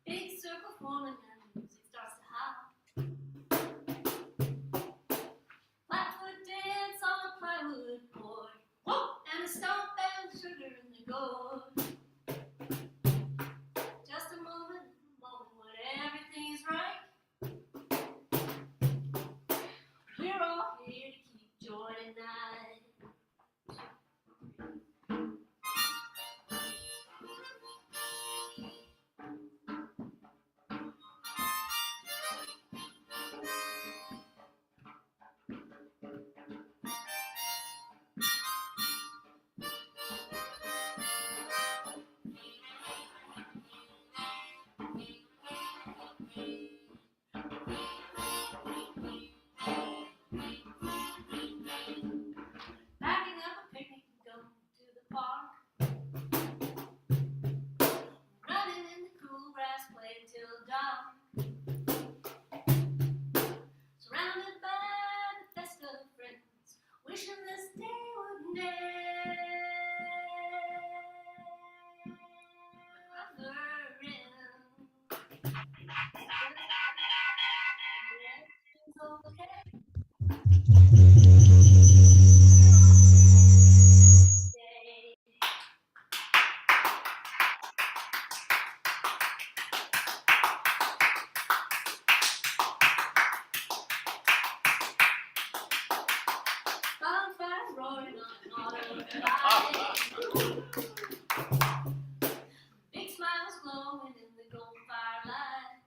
Big circle forming and the music starts to hop. Flatfoot dance on a plywood board. Whoa! And a stomp and sugar in the gourd. Just a moment when everything is right. We're all here to keep joy tonight. Packing up a picnic and going to the park. Running in the cool grass, playing till dark. Surrounded by the best of friends, wishing this day would never end. Everything's okay. Stay. Bonfires roaring on an autumn night. Big smiles glowing in the golden firelight.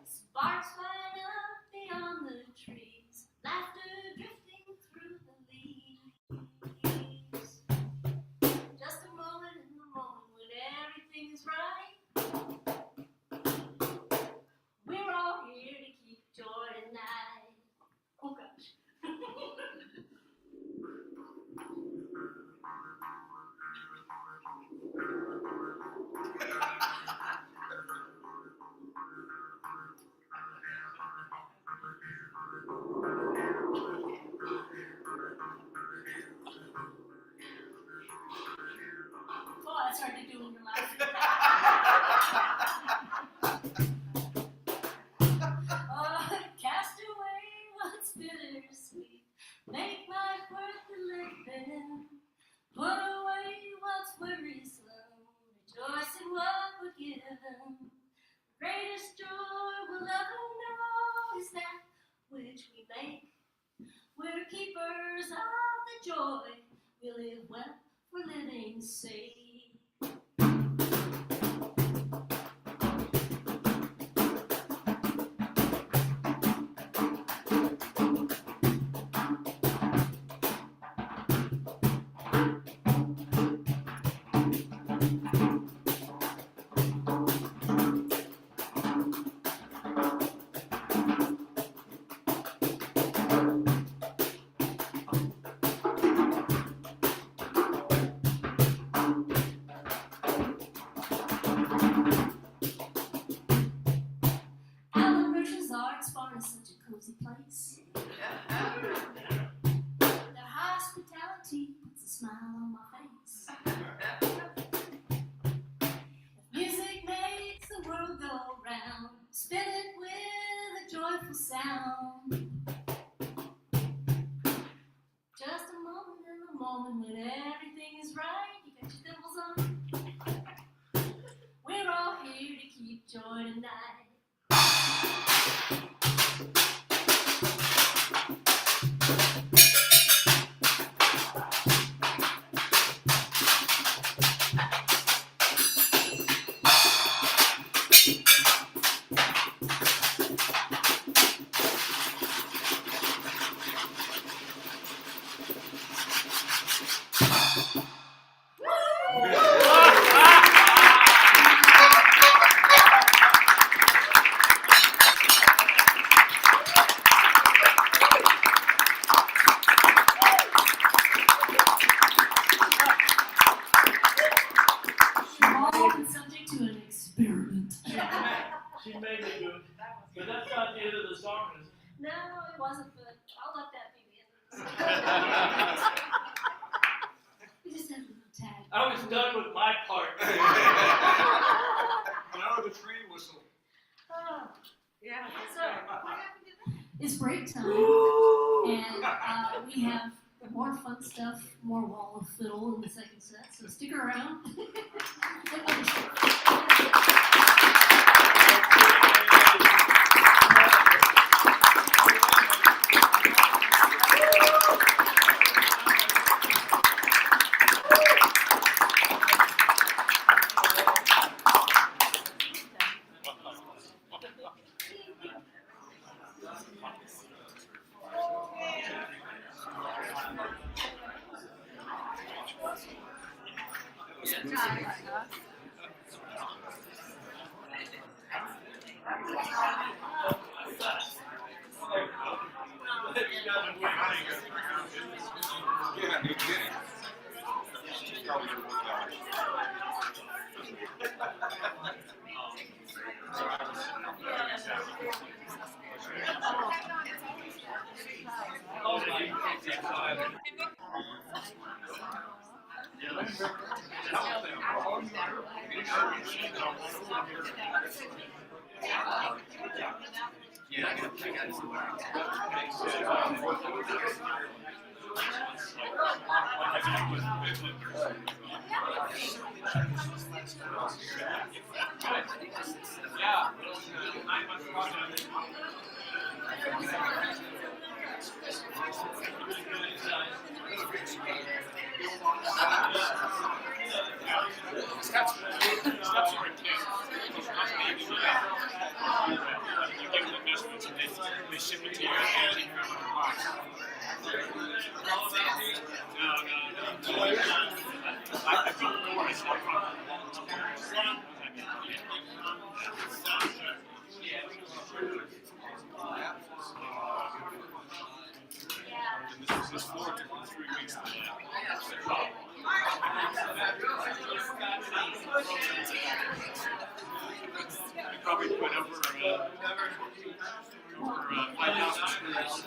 Sparks flying up beyond the trees. Laughter drifting through the leaves. Just a moment in the moment when everything is right. We're all here to keep joy tonight. Oh gosh. We're keepers of the joy. We live well for living's sake. Alan Rich's Arts Bar is such a cozy place. Their hospitality puts a smile on my face. If music makes the world go round, spin it with a joyful sound. Just a moment in the moment when everything is right. You got your dimples on. We're all here to keep joy tonight. Subject to an experiment. She made me do it, but that's not the end of the song, is it? No, it wasn't, but I'll let that be the end of the song. We just had a little tag. I was done with my part. Now the train whistle. Oh, yeah. So, it's break time, and we have more fun stuff, more wall of fiddle in the second set, so stick around. Yeah, no kidding. They ship it to you. This is 4 different 3 weeks. Probably put over 5,000 screws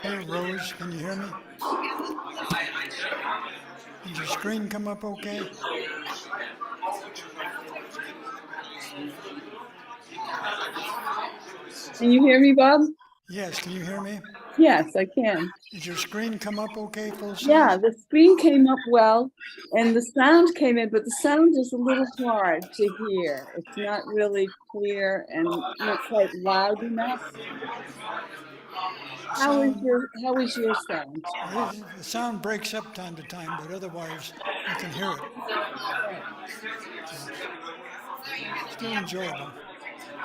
Hey, Rose, can you hear me? Did your screen come up okay? Can you hear me, Bob? Yes, can you hear me? Yes, I can. Did your screen come up okay, full size? Yeah, the screen came up well and the sound came in, but the sound is a little hard to hear. It's not really clear and not quite loud enough. How is your sound? The sound breaks up time to time, but otherwise you can hear it. Still enjoyable.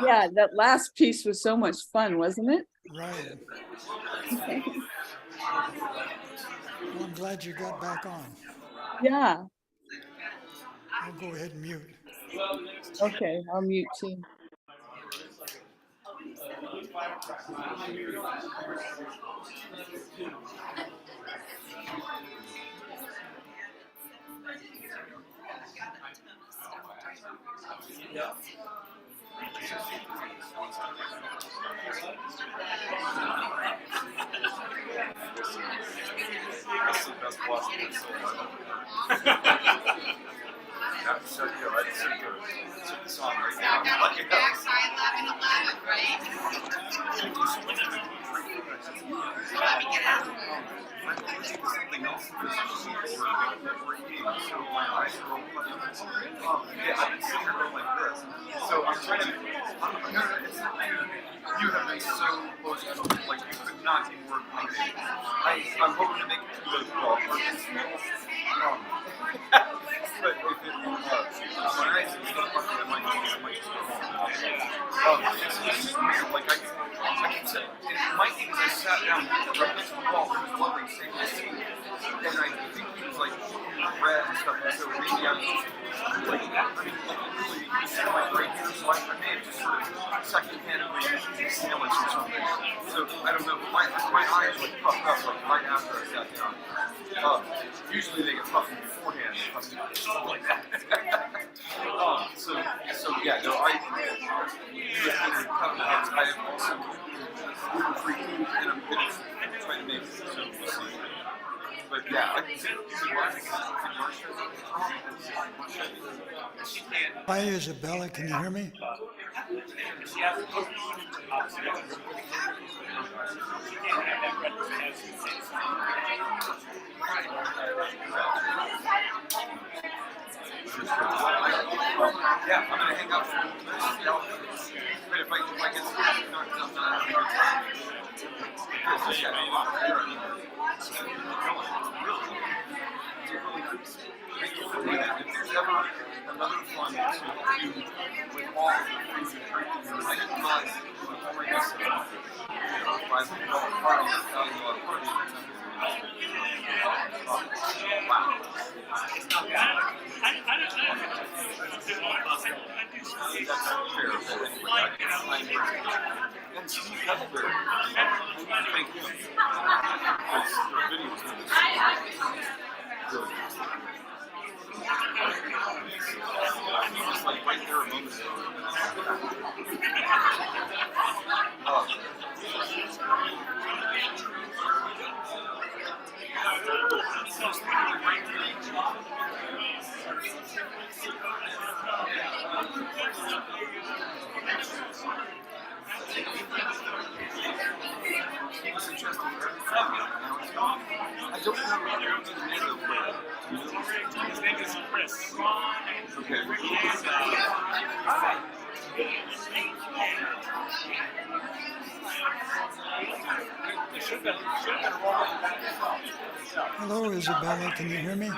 Yeah, that last piece was so much fun, wasn't it? Right. Well, I'm glad you got back on. Yeah. I'll go ahead and mute. Okay, I'll mute too. That's the best Washington solo. That's so good. I just took the song right now. Like it goes. Sorry, 11:11, right? Let me get out. I'm listening to something else this week we're eating, so my eyes are all fucking. Yeah, I've been sitting here going like this. So I'm trying to. You have been so close to something, like you could not be more accommodating. I'm hoping to make it to the golf course. But if it, my eyes are still fucking, I might just go home. It's just weird, like I can sit, it might be because I sat down right next to the wall, he was lovely, same as seat, and I think he was like red and stuff, and so maybe I was just like, I mean, like really, you see my right here, so I may have just sort of second-handedly seen it or something. So I don't know, but my eyes like puffed up like right after I sat down. Usually they get puffed beforehand, they puffed like that. So yeah, no, I also gluten free food, and I'm gonna try to make it. So we'll see. But yeah, I can see. Hi, Isabella. Can you hear me? Yeah, I'm gonna hang out for a little bit. See how it goes. But if I get scared, I'm not having a good time. Because, yeah, if there's ever another fun to do with all of the food and drinking, I didn't mind bring us $500 party or $1,000 party or something. Wow. That's fair, but anyway, and Steve Pepper, thank you. Because the videos of this really he was like right there a moment ago. He was interested in everything. Now it's gone. I don't know the name of where. His name is Chris. Okay. Hello, Isabella. Can you hear me?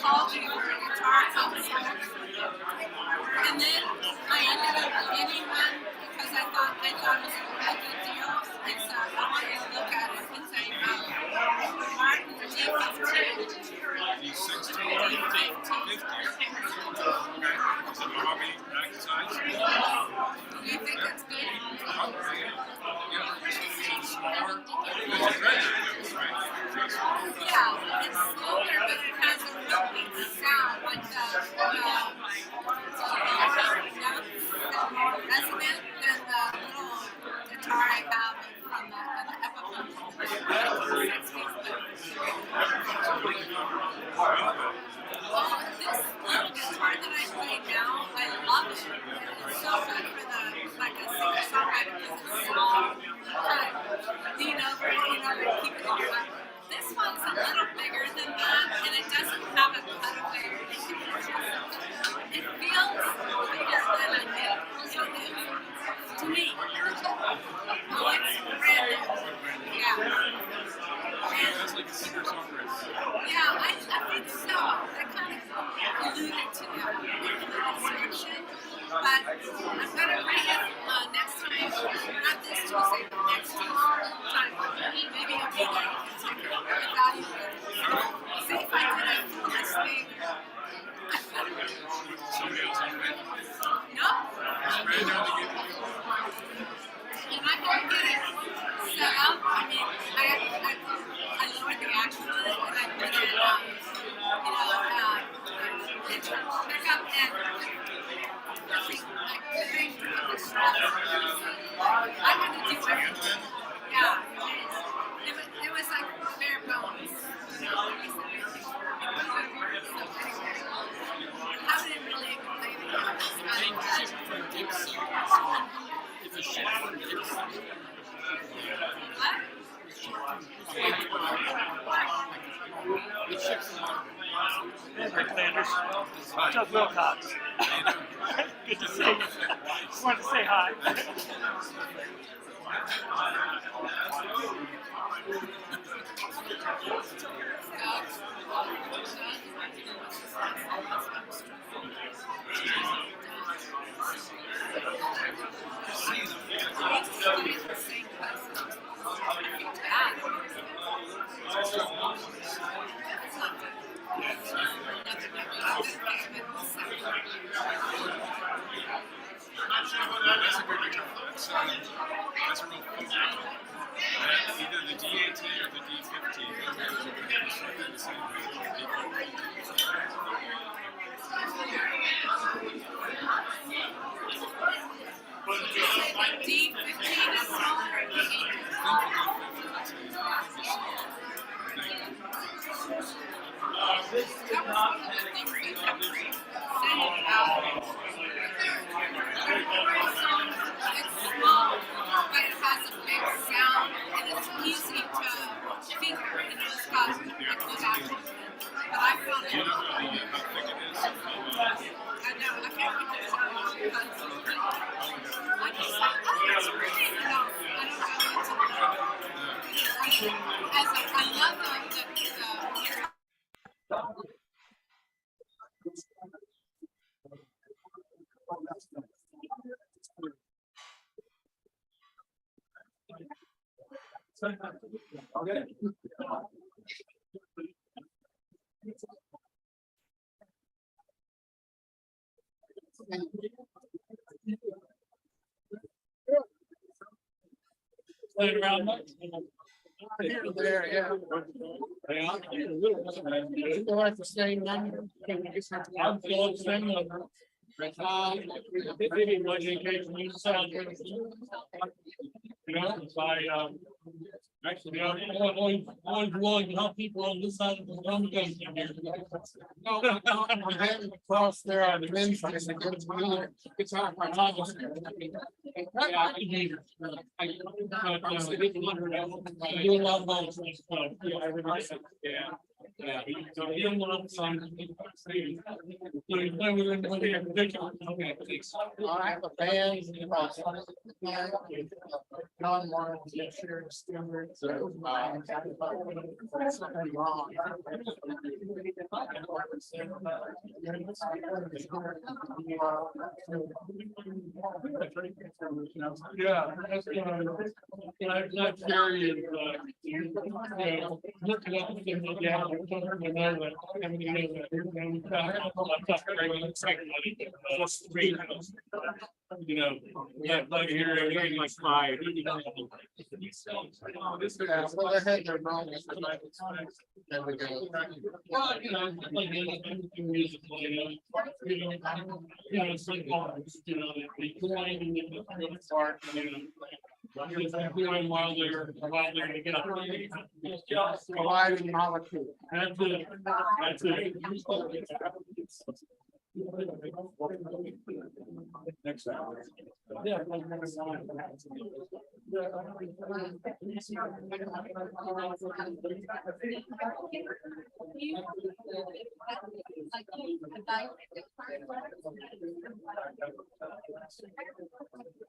Called you for a guitar console. And then I ended up getting one because I thought it was a really good deal. And so I want you to look at it and say, Martin G15. D16, 50. Is it hobby rack size? Do you think that's good? Probably, yeah. It's smaller. It's red, right? Yeah, it's smaller, but it has a real big sound with the resonant than the little guitar I have from the Epiphone. Well, this little guitar that I play now, I love it. It's so good for the, like a singer-songwriter, because it's small, kind of lean over, keep it on. This one's a little bigger than that, and it doesn't have a cutaway. It feels bigger than a neck to me. Oh, it's brand new. Yeah. That's like a singer-songwriter. Yeah, I think so. I kind of alluded to that in the description, but I'm going to read it next time. Not this Tuesday, but next time. Maybe I'll be there and take a value. See if I did a foolish thing. Somebody else on it. Nope. Ran down to get it. And I'm going to get it set up. I mean, I lowered the action on it and I put it, pick up and like the strap. I'm going to do everything. Yeah. It was like bare bones. I wouldn't really complain about this. It's a shit from Dixon. What? It ships a lot. Rick Landers. Doug Wilcox. Good to see you. Just wanted to say hi. That's a good guitar. That's a real cool guitar. Either the D18 or the D15. D15 is smaller or D18? It's small, but it has a big sound, and it's easy to finger, it's got a good action. But I found it. Do you know how thick it is? I know, I can't put this on because I just thought, oh, that's pretty. No, I don't know what's I love the Playing around much? There, yeah. Still have the same number. I'm still at the same number. Maybe one in case you sound. You know, if I Actually, I'm always willing to help people on this side of the room. No, I'm heading across there on the men's side. It's out my office. Yeah, I need it. I do a lot of those things, so, yeah, I really like it. Yeah. Yeah. So you don't want to sign. I have a band. Non-one, shared standards. Something wrong. Yeah, that's that period. Looking up you know, yeah, like here, everything like five. Well, I had their moments. There we go. Well, you know, like anything musical, you know, it's like, you know, the playing in the part, you know. Doing while they're to get up. Providing molecule. That's it. That's it. Next time. Yeah. Yeah.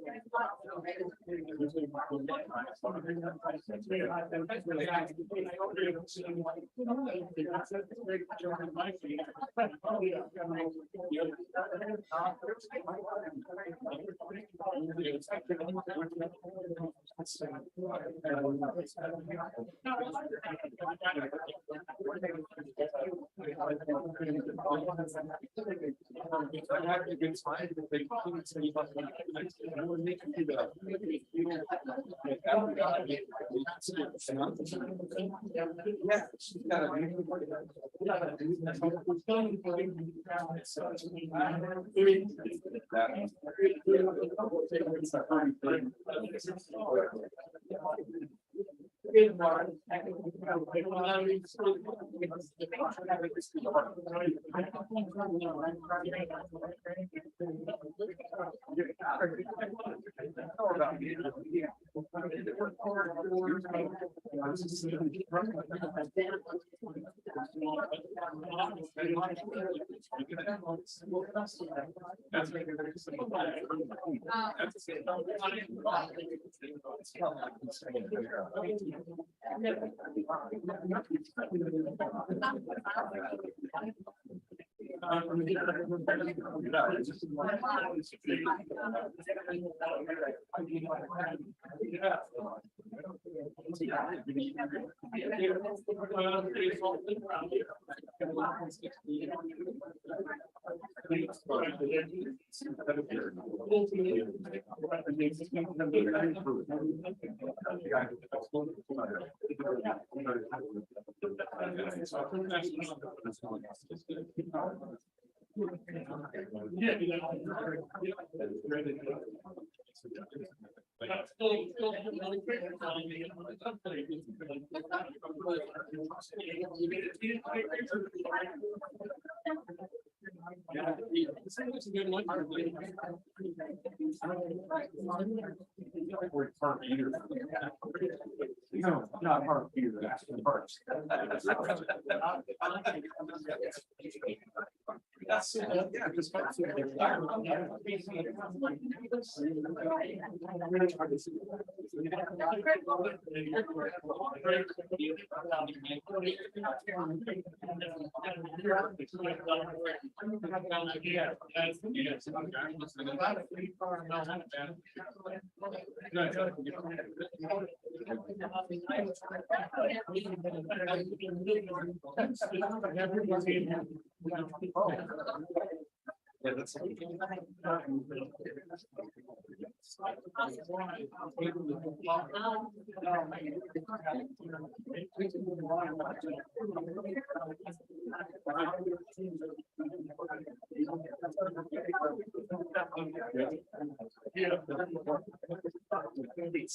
Yeah. No, not hard beer, that's the first. That's, yeah, just. Yeah, that's. Yeah.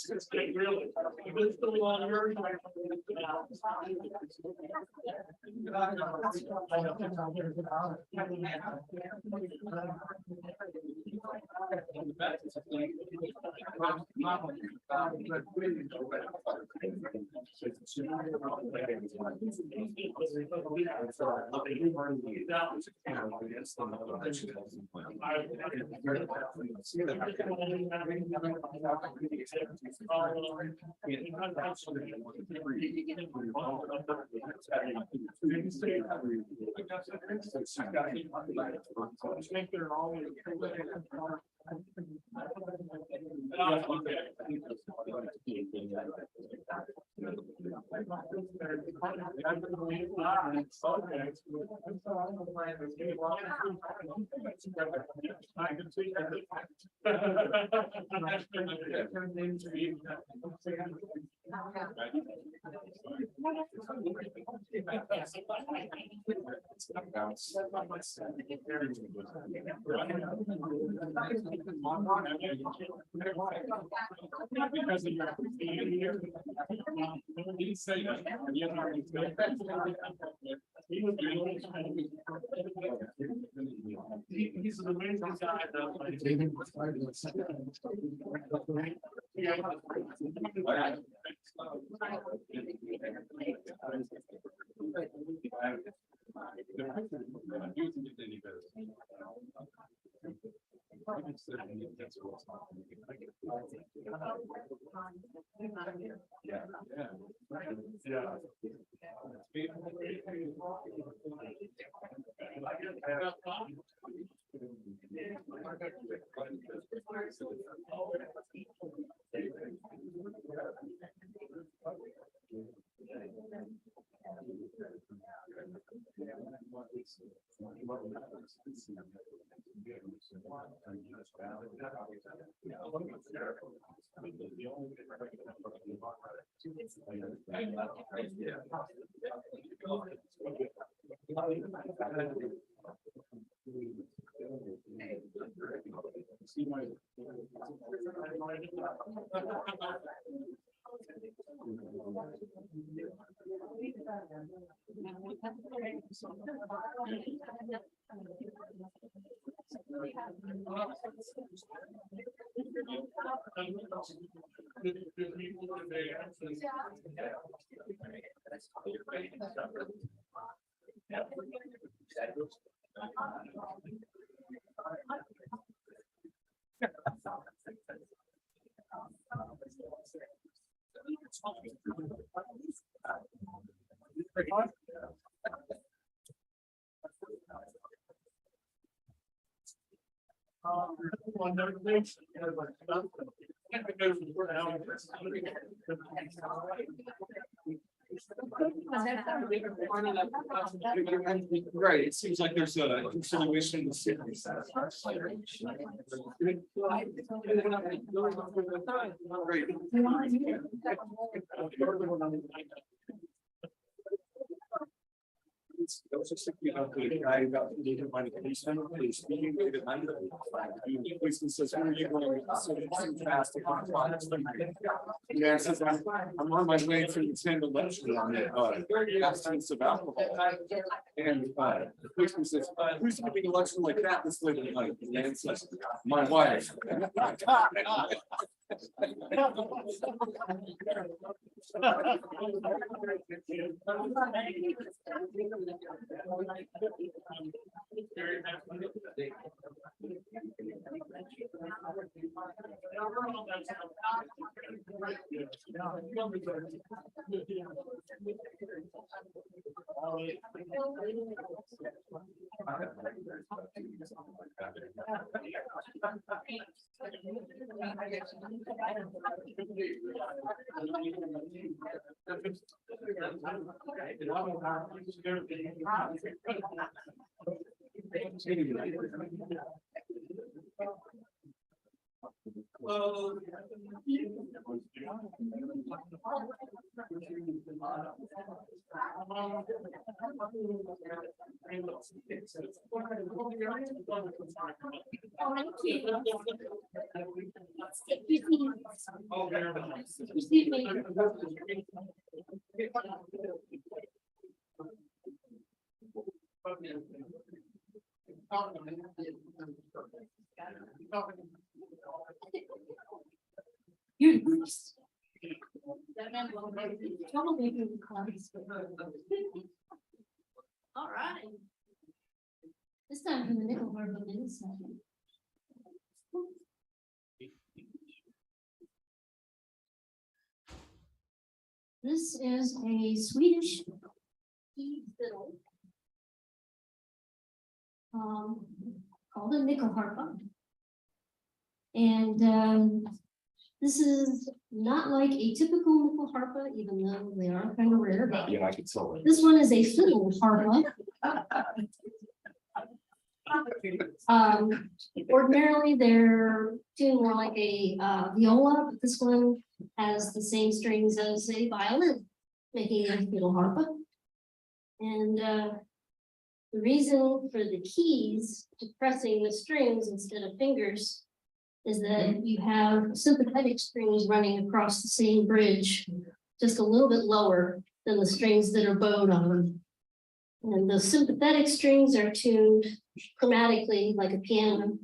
It's really. It's the longer. Because of your here. He didn't say that. He's an amazing guy though. Right, it seems like there's a continuation of the series. was just thinking about the guy about the data mining police center, he's speaking late at night. The policeman says, "Where are you going?" So it's too fast to come on. Yeah, it says, I'm on my way to attend a lecture on abstinence of alcohol. And the policeman says, "Who's giving a lecture like that this late at night?" And the man says, "My wife." You're nice. That man will totally be class. All right. This time from the nickel harbor inside. This is a Swedish key fiddle. Called a nickel harpa. And this is not like a typical nickel harpa, even though they are kind of rare. Yeah, I could sell it. This one is a fiddle harpa. Ordinarily, they're tuned more like a viola, but this one has the same strings as a violin, making it a fiddle harpa. And the reason for the keys to pressing the strings instead of fingers is that you have sympathetic strings running across the same bridge, just a little bit lower than the strings that are bowed on them. And the sympathetic strings are tuned chromatically like a piano.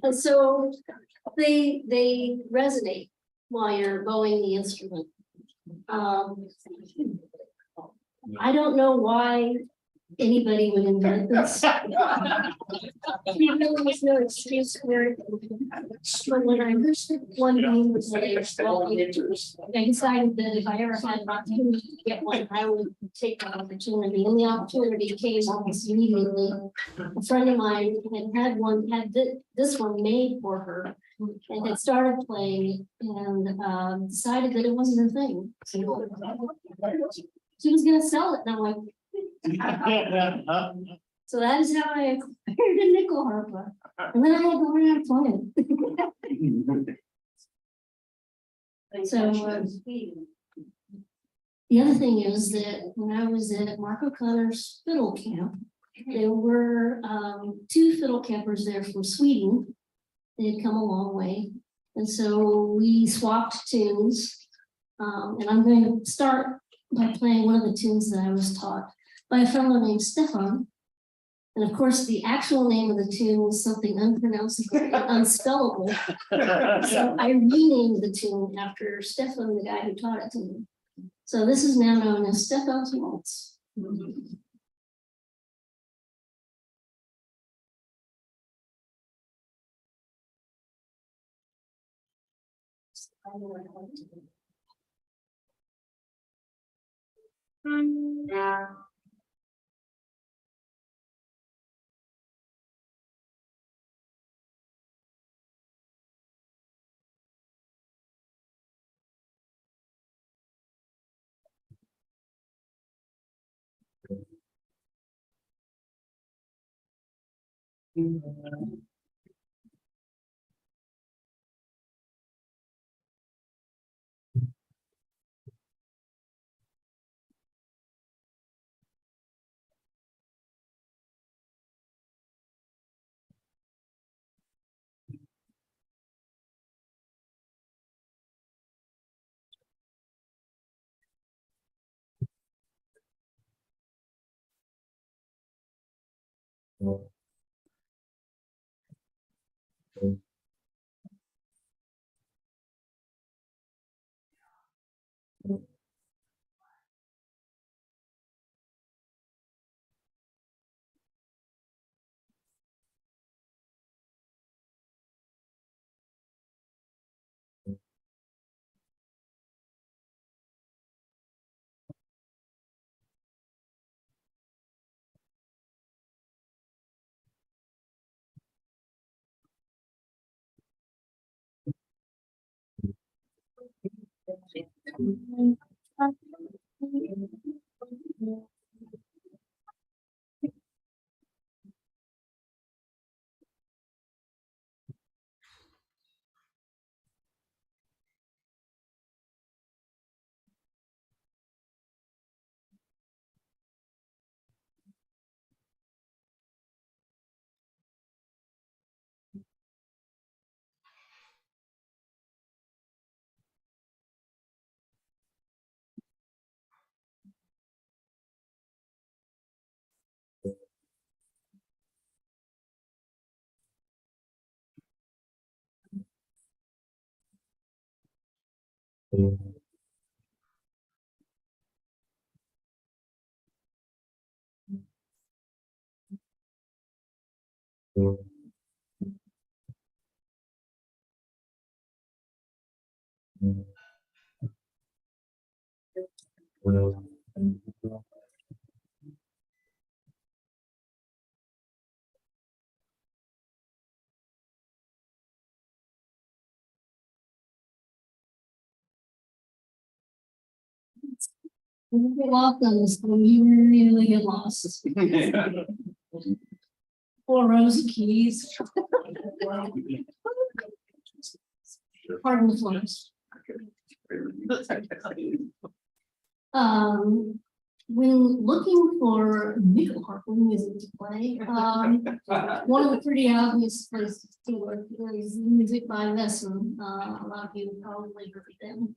And so they resonate while you're bowing the instrument. I don't know why anybody would invent this. There was no excuse for it. But when I one game was like, I decided that if I ever had an opportunity to get one, I would take the opportunity, and the opportunity came almost immediately. A friend of mine had one, this one made for her, and had started playing and decided that it wasn't a thing. So she was gonna sell it, and I'm like, so that is how I acquired a nickel harper. And then I had to learn how to play it. So the other thing is that when I was at Mark O'Connor's fiddle camp, there were 2 fiddle campers there from Sweden. They had come a long way. And so we swapped tunes. And I'm going to start by playing one of the tunes that I was taught by a fellow named Stefan. And of course, the actual name of the tune was something unpronounceable and unspellable. So I renamed the tune after Stefan, the guy who taught it to me. So this is now known as Stefan's Waltz. You're welcome, so you really get lost. 4 rows of keys. Pardon the floors. When looking for nickel harper music to play, one of the pretty obvious places to look is music by Wesson. A lot of you probably heard them.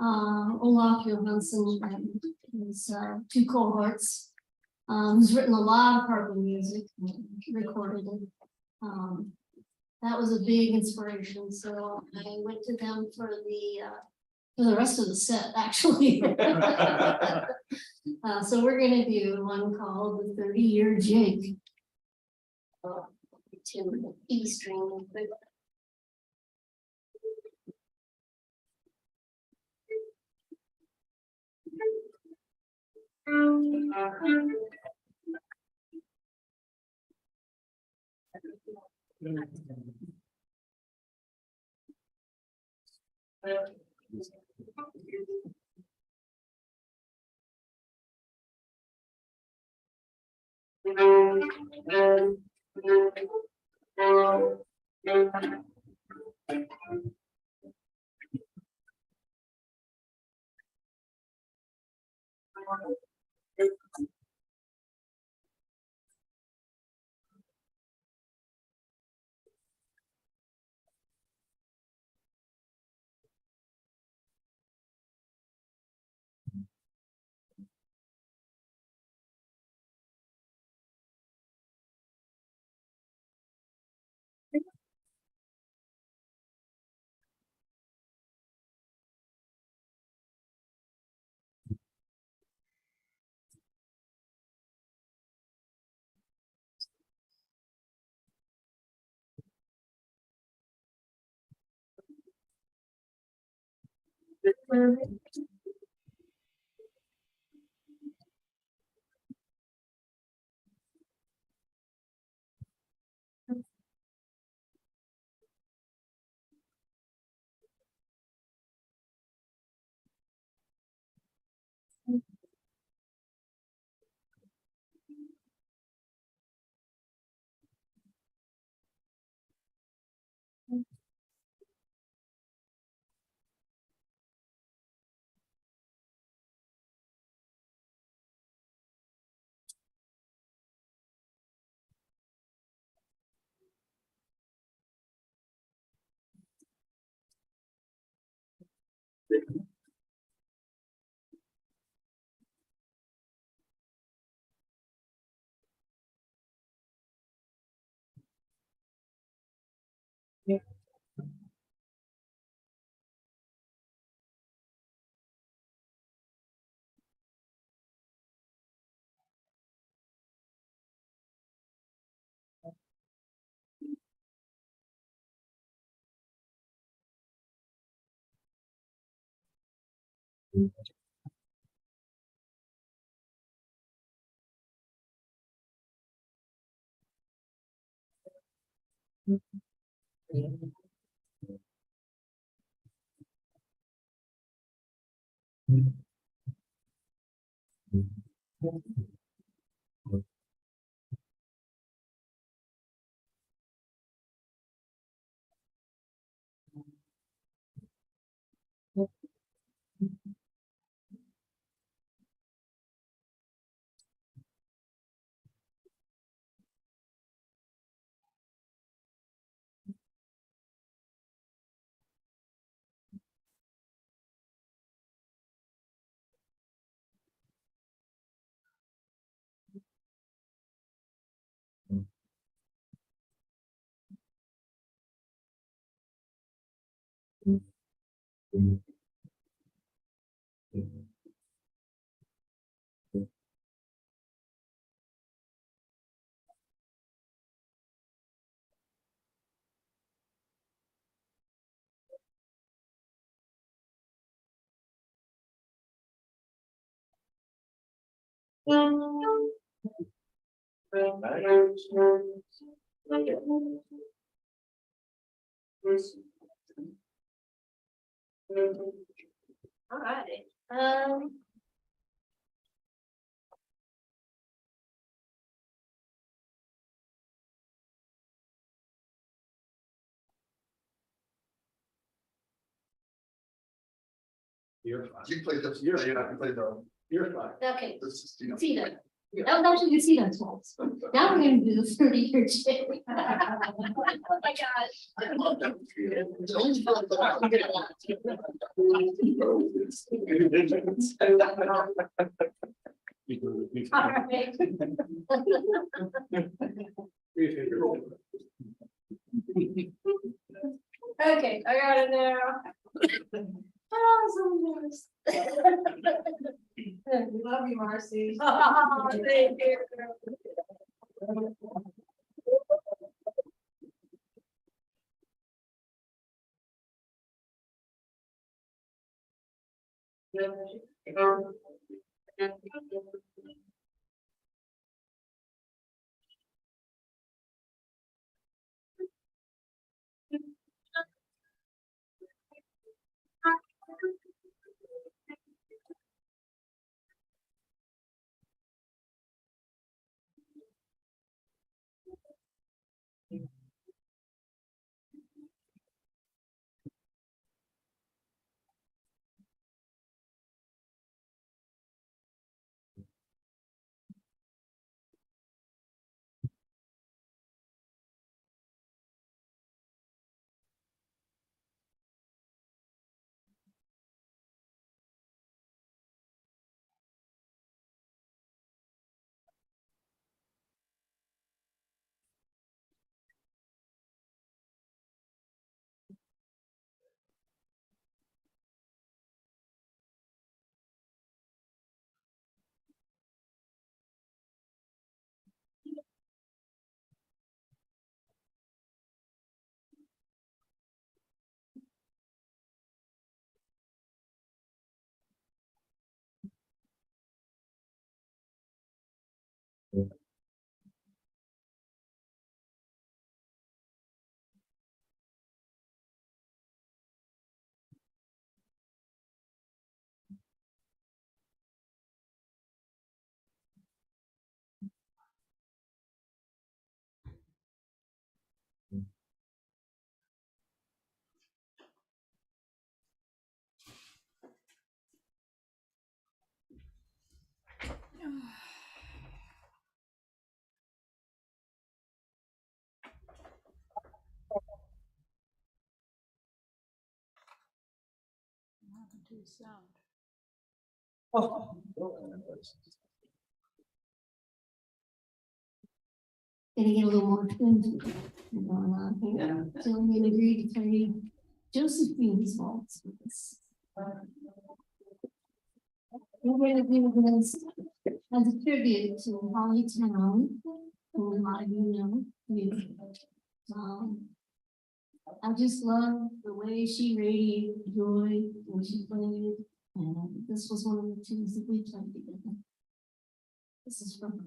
Olaf Johansson and his 2 cohorts, who's written a lot of harper music and recorded it. That was a big inspiration, so I went to them for the for the rest of the set, actually. So we're gonna do one called the 30-year jig. To the E string. All right. You're fine. You played this. You're fine. You played the. You're fine. Okay, This is, you know. see that. That was actually, you see that twice. Now we're gonna do the 30-year jig. Oh my I love that feeling. gosh. All right. Okay, I got it now. We love you, Marcy. Thank you. Sound. Gonna get a little more twins going on here. So I'm gonna agree to play Josephine's waltz with us. We're gonna do this as a tribute to Holly Town, who a lot of you know. music. I just love the way she radiated joy when she played, and this was one of the tunes that we played together. This is from her.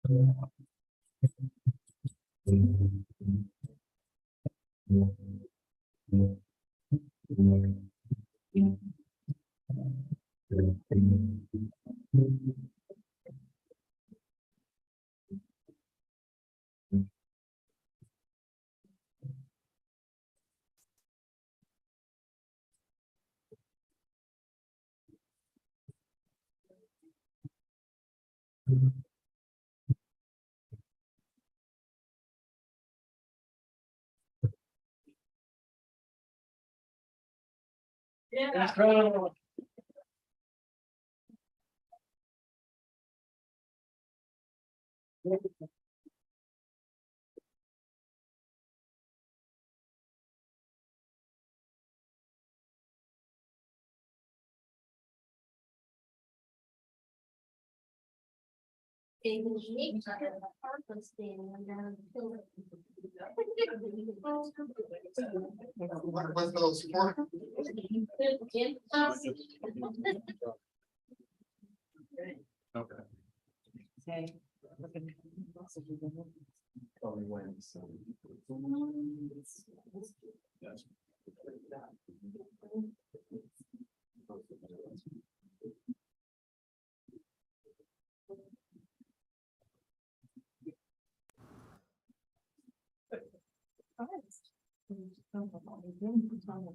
What was those for? Okay. Only when, so. Yes.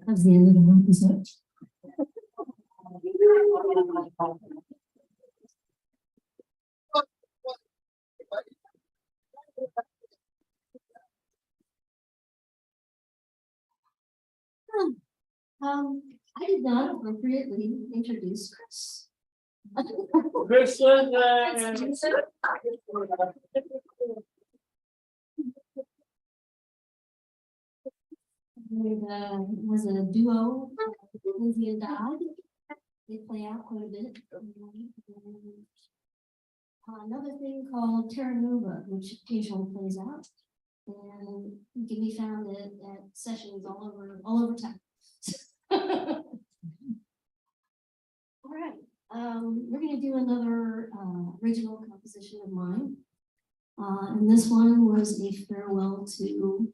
That's the end of the month, is it? I did not appropriately introduce Chris. Chris Was a duo, Lindsay and Dodd. They play out quite a bit. Another thing called Terra Nova, which occasionally plays out. And it can be found at sessions all over town. All right, we're gonna do another original composition of mine. And this one was a farewell to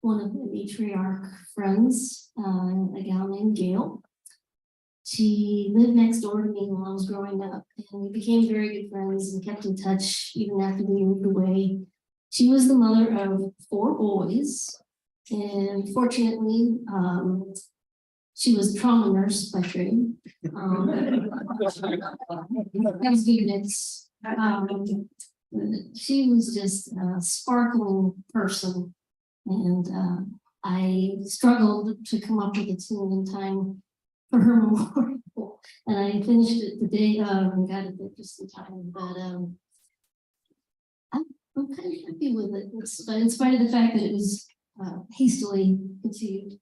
one of the matriarch friends, a gal named Gail. She lived next door to me when I was growing up, and we became very good friends and kept in touch even after we moved away. She was the mother of 4 boys, and fortunately, she was a trauma nurse by trade. That was good mix. She was just a sparkling person, and I struggled to come up with a tune in time for her memorial, and I finished it the day of and got it there just in time. But I'm kind of happy with it, but in spite of the fact that it was hastily conceived.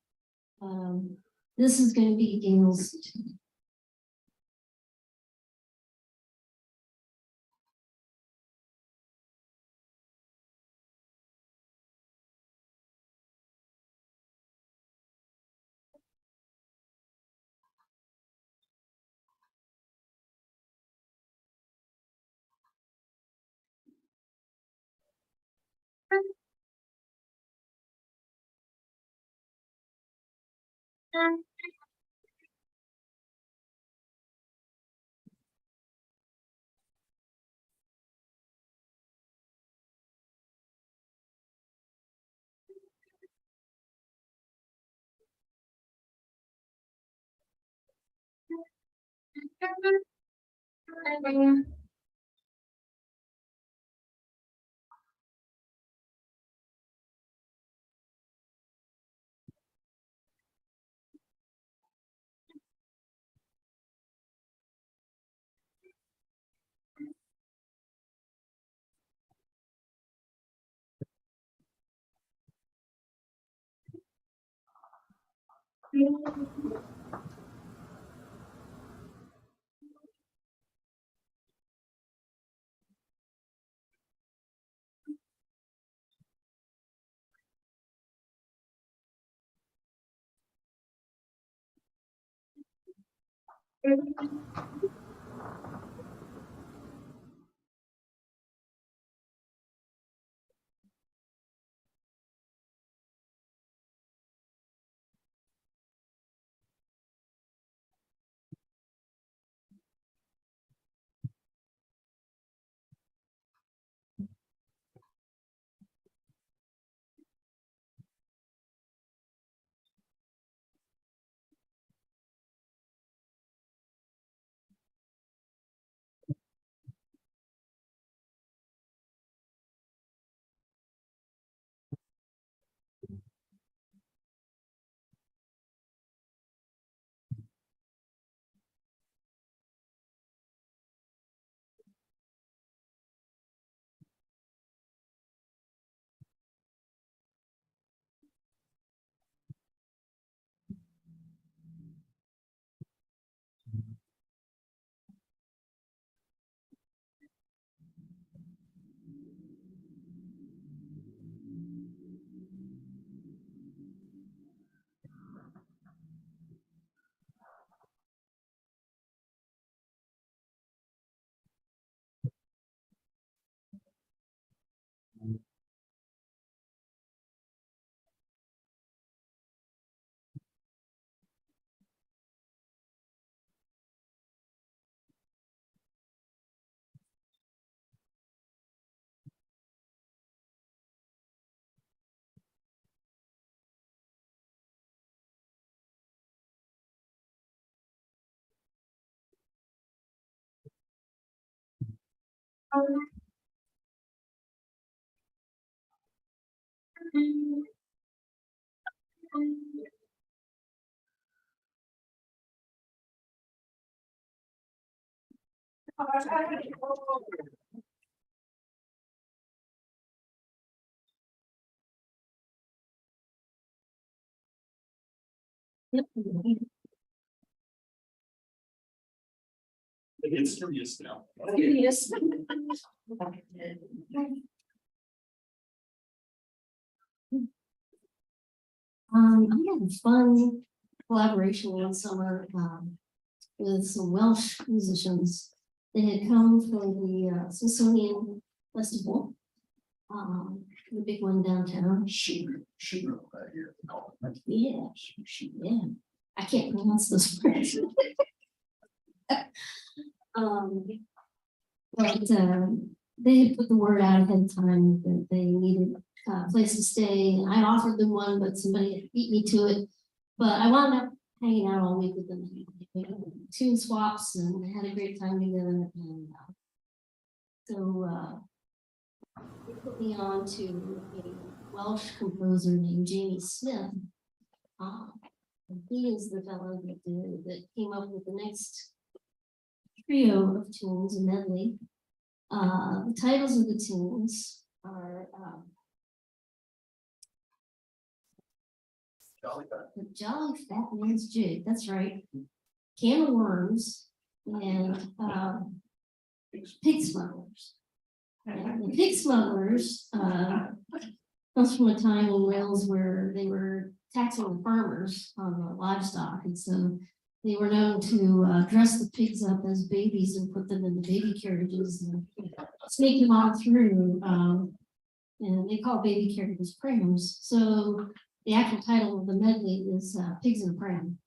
This is going to be Gail's. It's serious now. Yes. I had a fun collaboration one summer with some Welsh musicians. They had come for the Smithsonian Festival, the big one downtown. Sugar right here. Yeah, yeah. I can't pronounce those words. But they had put the word out ahead of time that they needed a place to stay. And I offered them one, but somebody beat me to it. But I wound up hanging out all week with them. We had tune swaps and had a great time together. And so they put me on to a Welsh composer named Jamie Smith. And he is the fellow that came up with the next trio of tunes, a medley. The titles of the tunes are The Jolly Fat Man's Jig, that's right. Can of Worms and Pig Smugglers. And the Pig Smugglers comes from a time in Wales where they were taxing the farmers on the livestock, and so they were known to dress the pigs up as babies and put them in the baby carriages and sneak them all through. And they call baby carriages prams. So the actual title of the medley is Pigs in a Pram.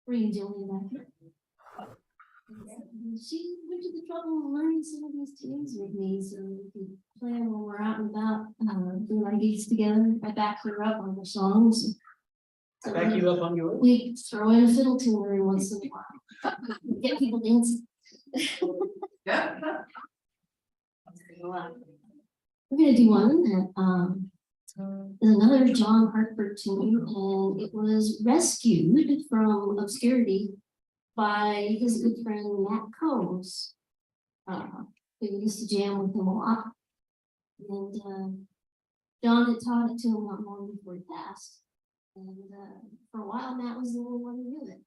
Bring Jillian back here. She went to the trouble of learning some of these tunes with me, so we could play when we're out and about, doing our gigs together. I back her up on the songs. So Back you up on your. we throw in a fiddle tune every once in a while. Get people dancing. Yeah. We're gonna do one that is another John Hartford tune, and it was rescued from obscurity by his good friend Matt Combs, who used to jam with him a lot. And John had taught it to him not long before he passed. And for a while, Matt was the only one who knew it.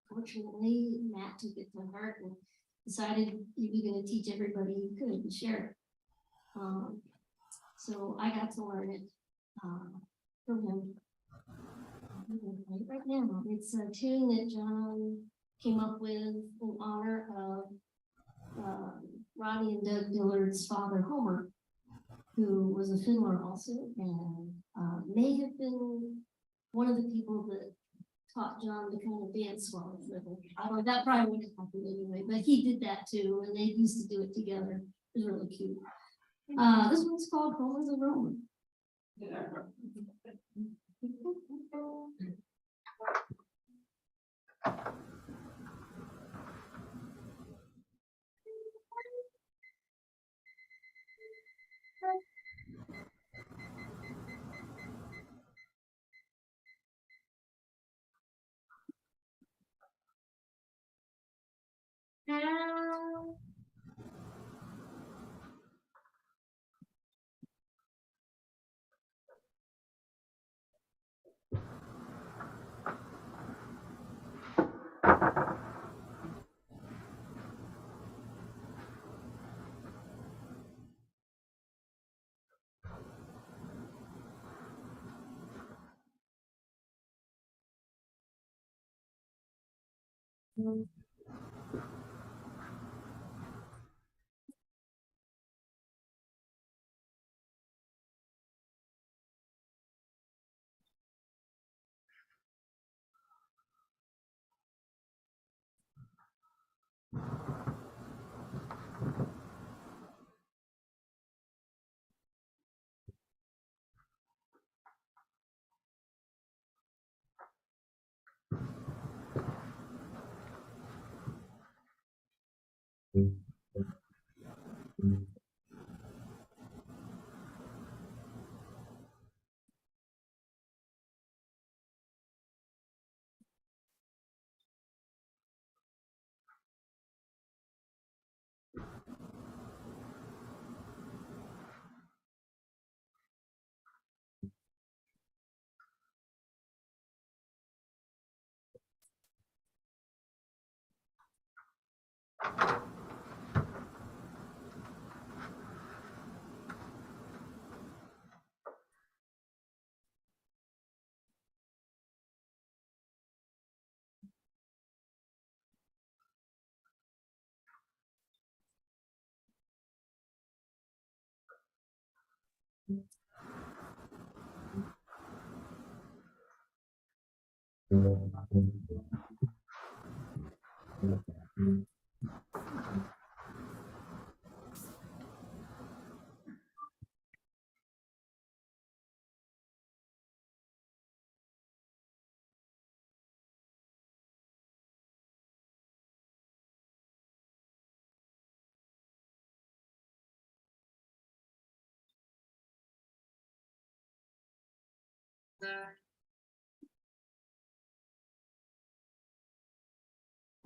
Fortunately, Matt took it to heart and decided he was going to teach everybody he could and share it. So I got to learn it from him. Right now, it's a tune that John came up with in honor of Ronnie and Doug Dillard's father, Homer, who was a fiddler also, and may have been one of the people that taught John to kind of dance while he fiddled. I don't know, that probably wouldn't have happened anyway, but he did that too, and they used to do it together. It was really cute. This one's called Homer's a Roman.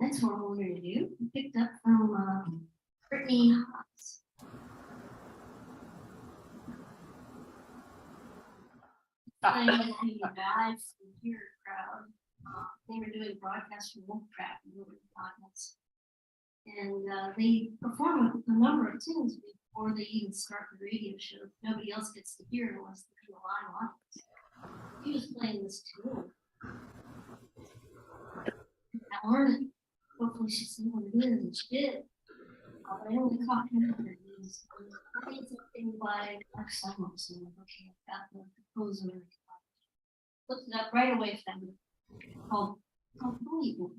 That's what I wanted to do. Picked up from Brittany Haas. Playing the live from here crowd. They were doing broadcasts from Wolfcraft and podcasts. And they perform a number of tunes before they even start the radio show. Nobody else gets to hear it unless they're in the live audience. He was playing this tune. I learned it. Hopefully she said what it is, and she did. But I only caught him for these. I think something by Mark Summers. And okay, I've got the composer. Looked it up right away for them. Called Bully Boy.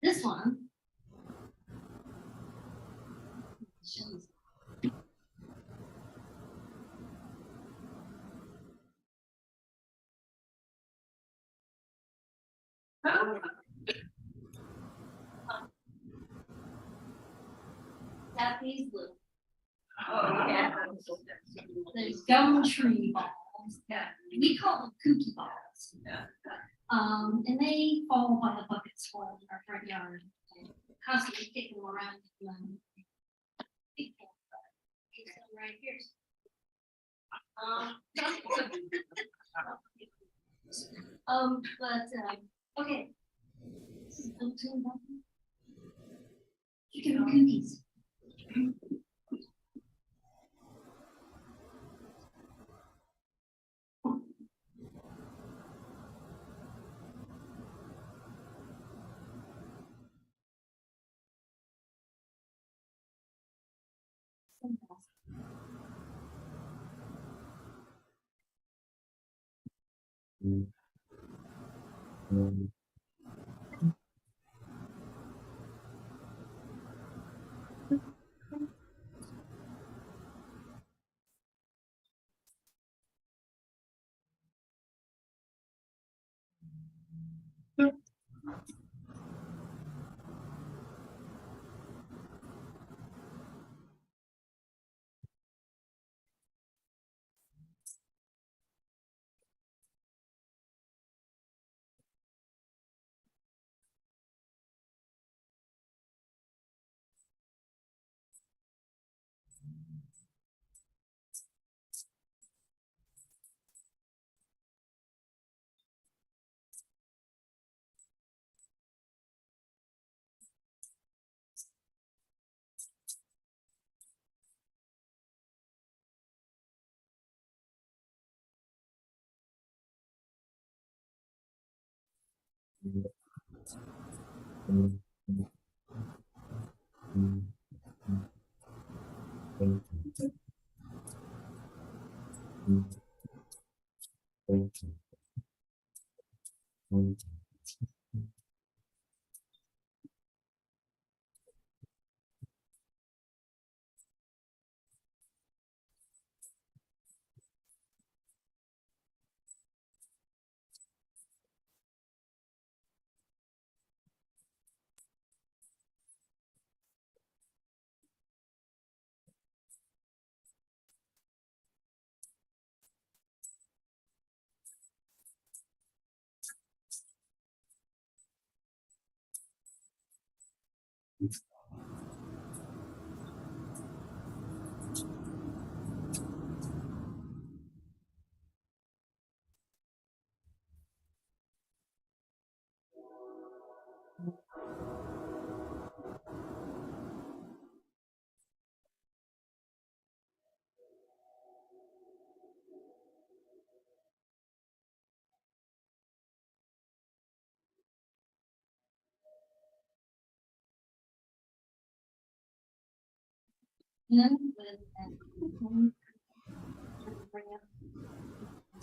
This one shows. Got these little. Oh, yeah. There's gum tree balls. Yeah. We call them kooky balls. Yeah. And they fall by the buckets full in our front yard. And constantly kicking them around. Right here. Okay. This is you can cookies.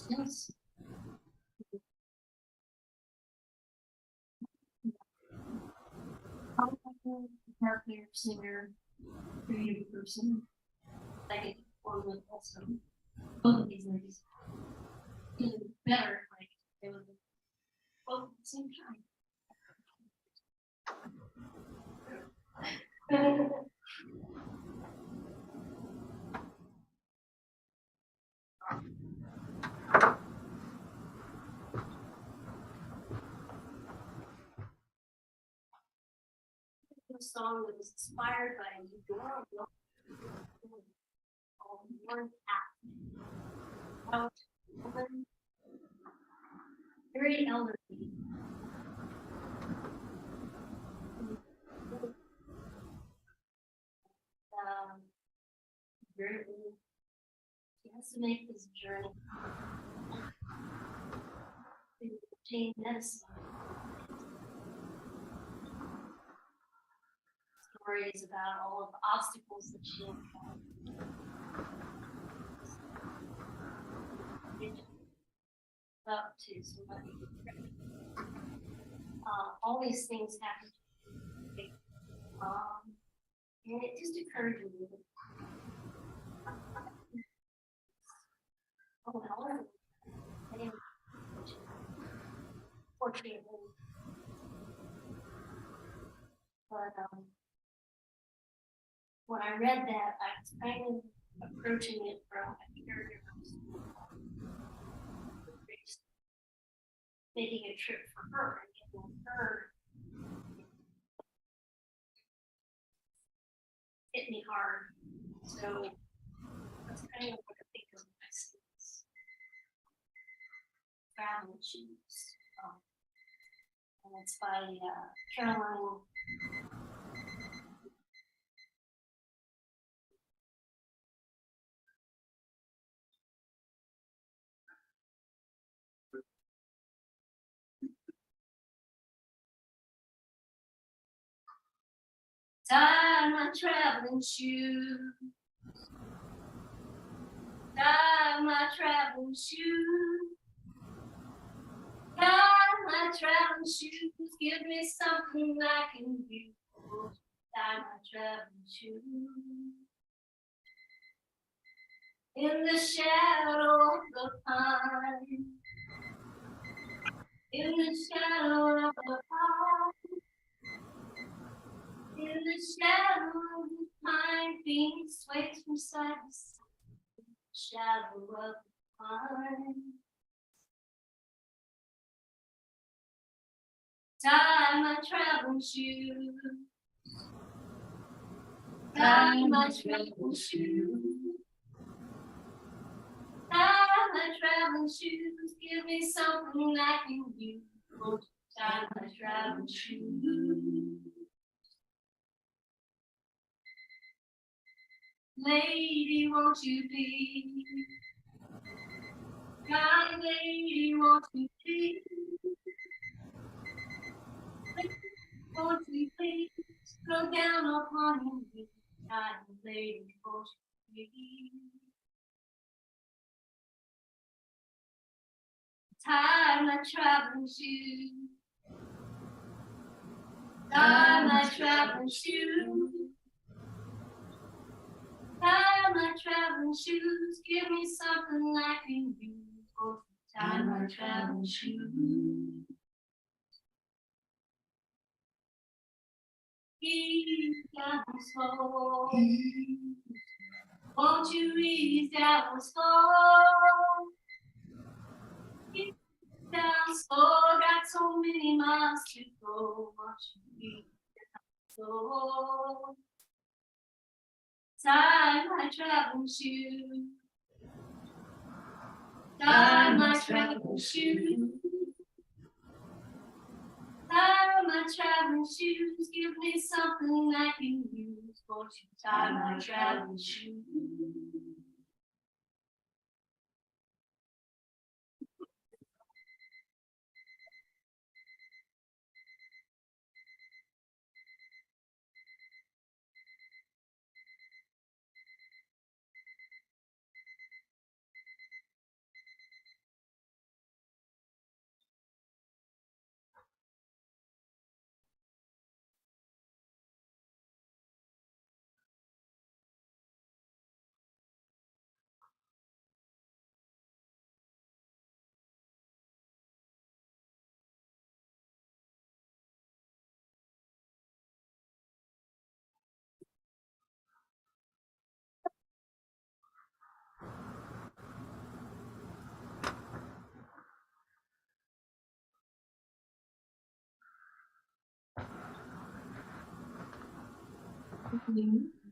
Yes. Happier, singer, creative person. I get form with also both of these ladies. Even better, like they were both at the same time. The song that was inspired by Eudora called One App. About a woman, very elderly. Very old. She has to make this journey to obtain medicine. Stories about all of the obstacles that she encountered. Up to somebody. All these things happen. And it just occurred to me. Oh, no. Fortunately. But when I read that, I was kind of approaching it from a character. Making a trip for her and getting her hit me hard. So that's kind of what I think of my students. Travel shoes. And it's by Caroline. Tie my traveling shoes Tie my traveling shoes. Tie my traveling shoes. Give me something I can use. Tie my traveling shoes. In the shadow of the pine. In the shadow of the pine. In the shadow of the pine, being sways from side to side. Shadow of the pine. Tie my traveling shoes. Tie my traveling shoes. Tie my traveling shoes. Give me something I can use. Tie my traveling shoes. Lady, won't you please? Kind lady, won't you please? Won't you please throw down upon me? Kind lady, won't you please? Tie my traveling shoes. Tie my traveling shoes. Tie my traveling shoes. Give me something I can use. Oh, tie my traveling shoes. Ease down slow. Won't you ease down slow? Ease down slow. Got so many miles to go. Won't you ease down slow? Tie my traveling shoes. Tie my traveling shoes. Tie my traveling shoes. Give me something I can use. Won't you tie my traveling shoes?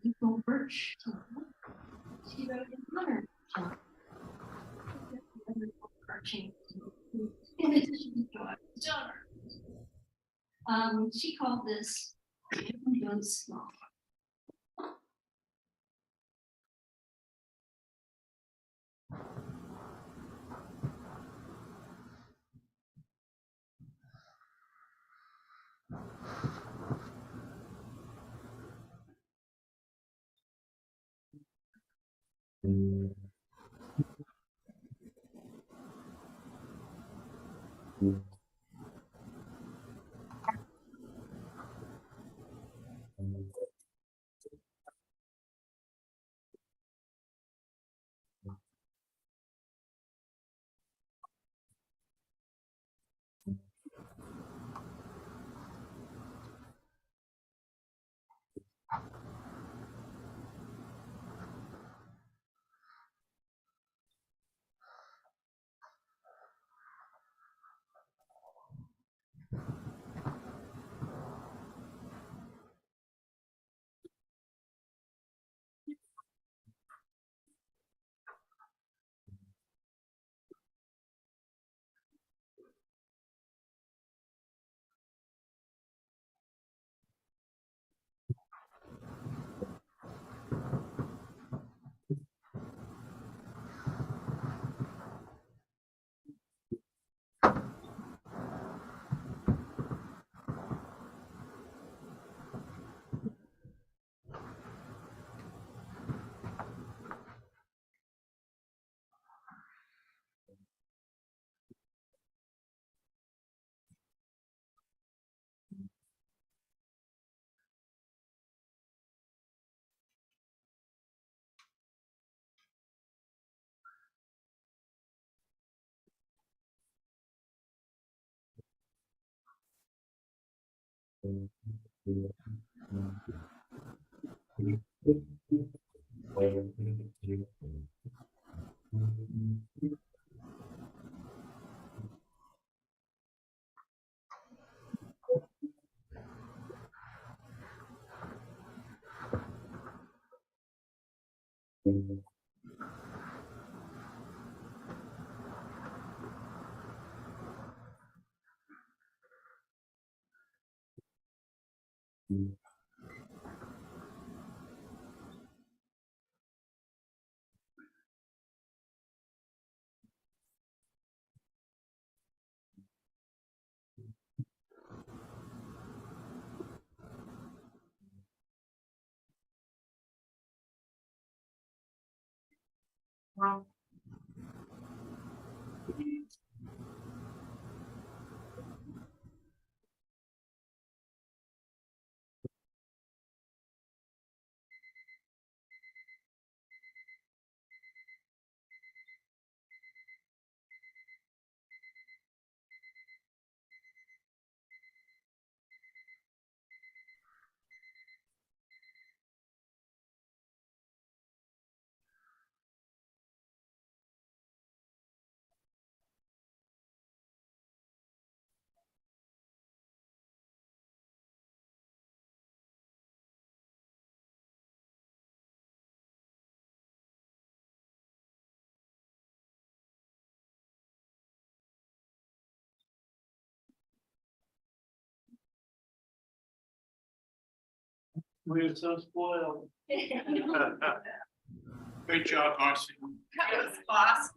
Nicole Birch. She wrote a modern genre. Overarching. In addition to genre. She called this Go Small. We're so spoiled. Great job, Marcy. That was awesome.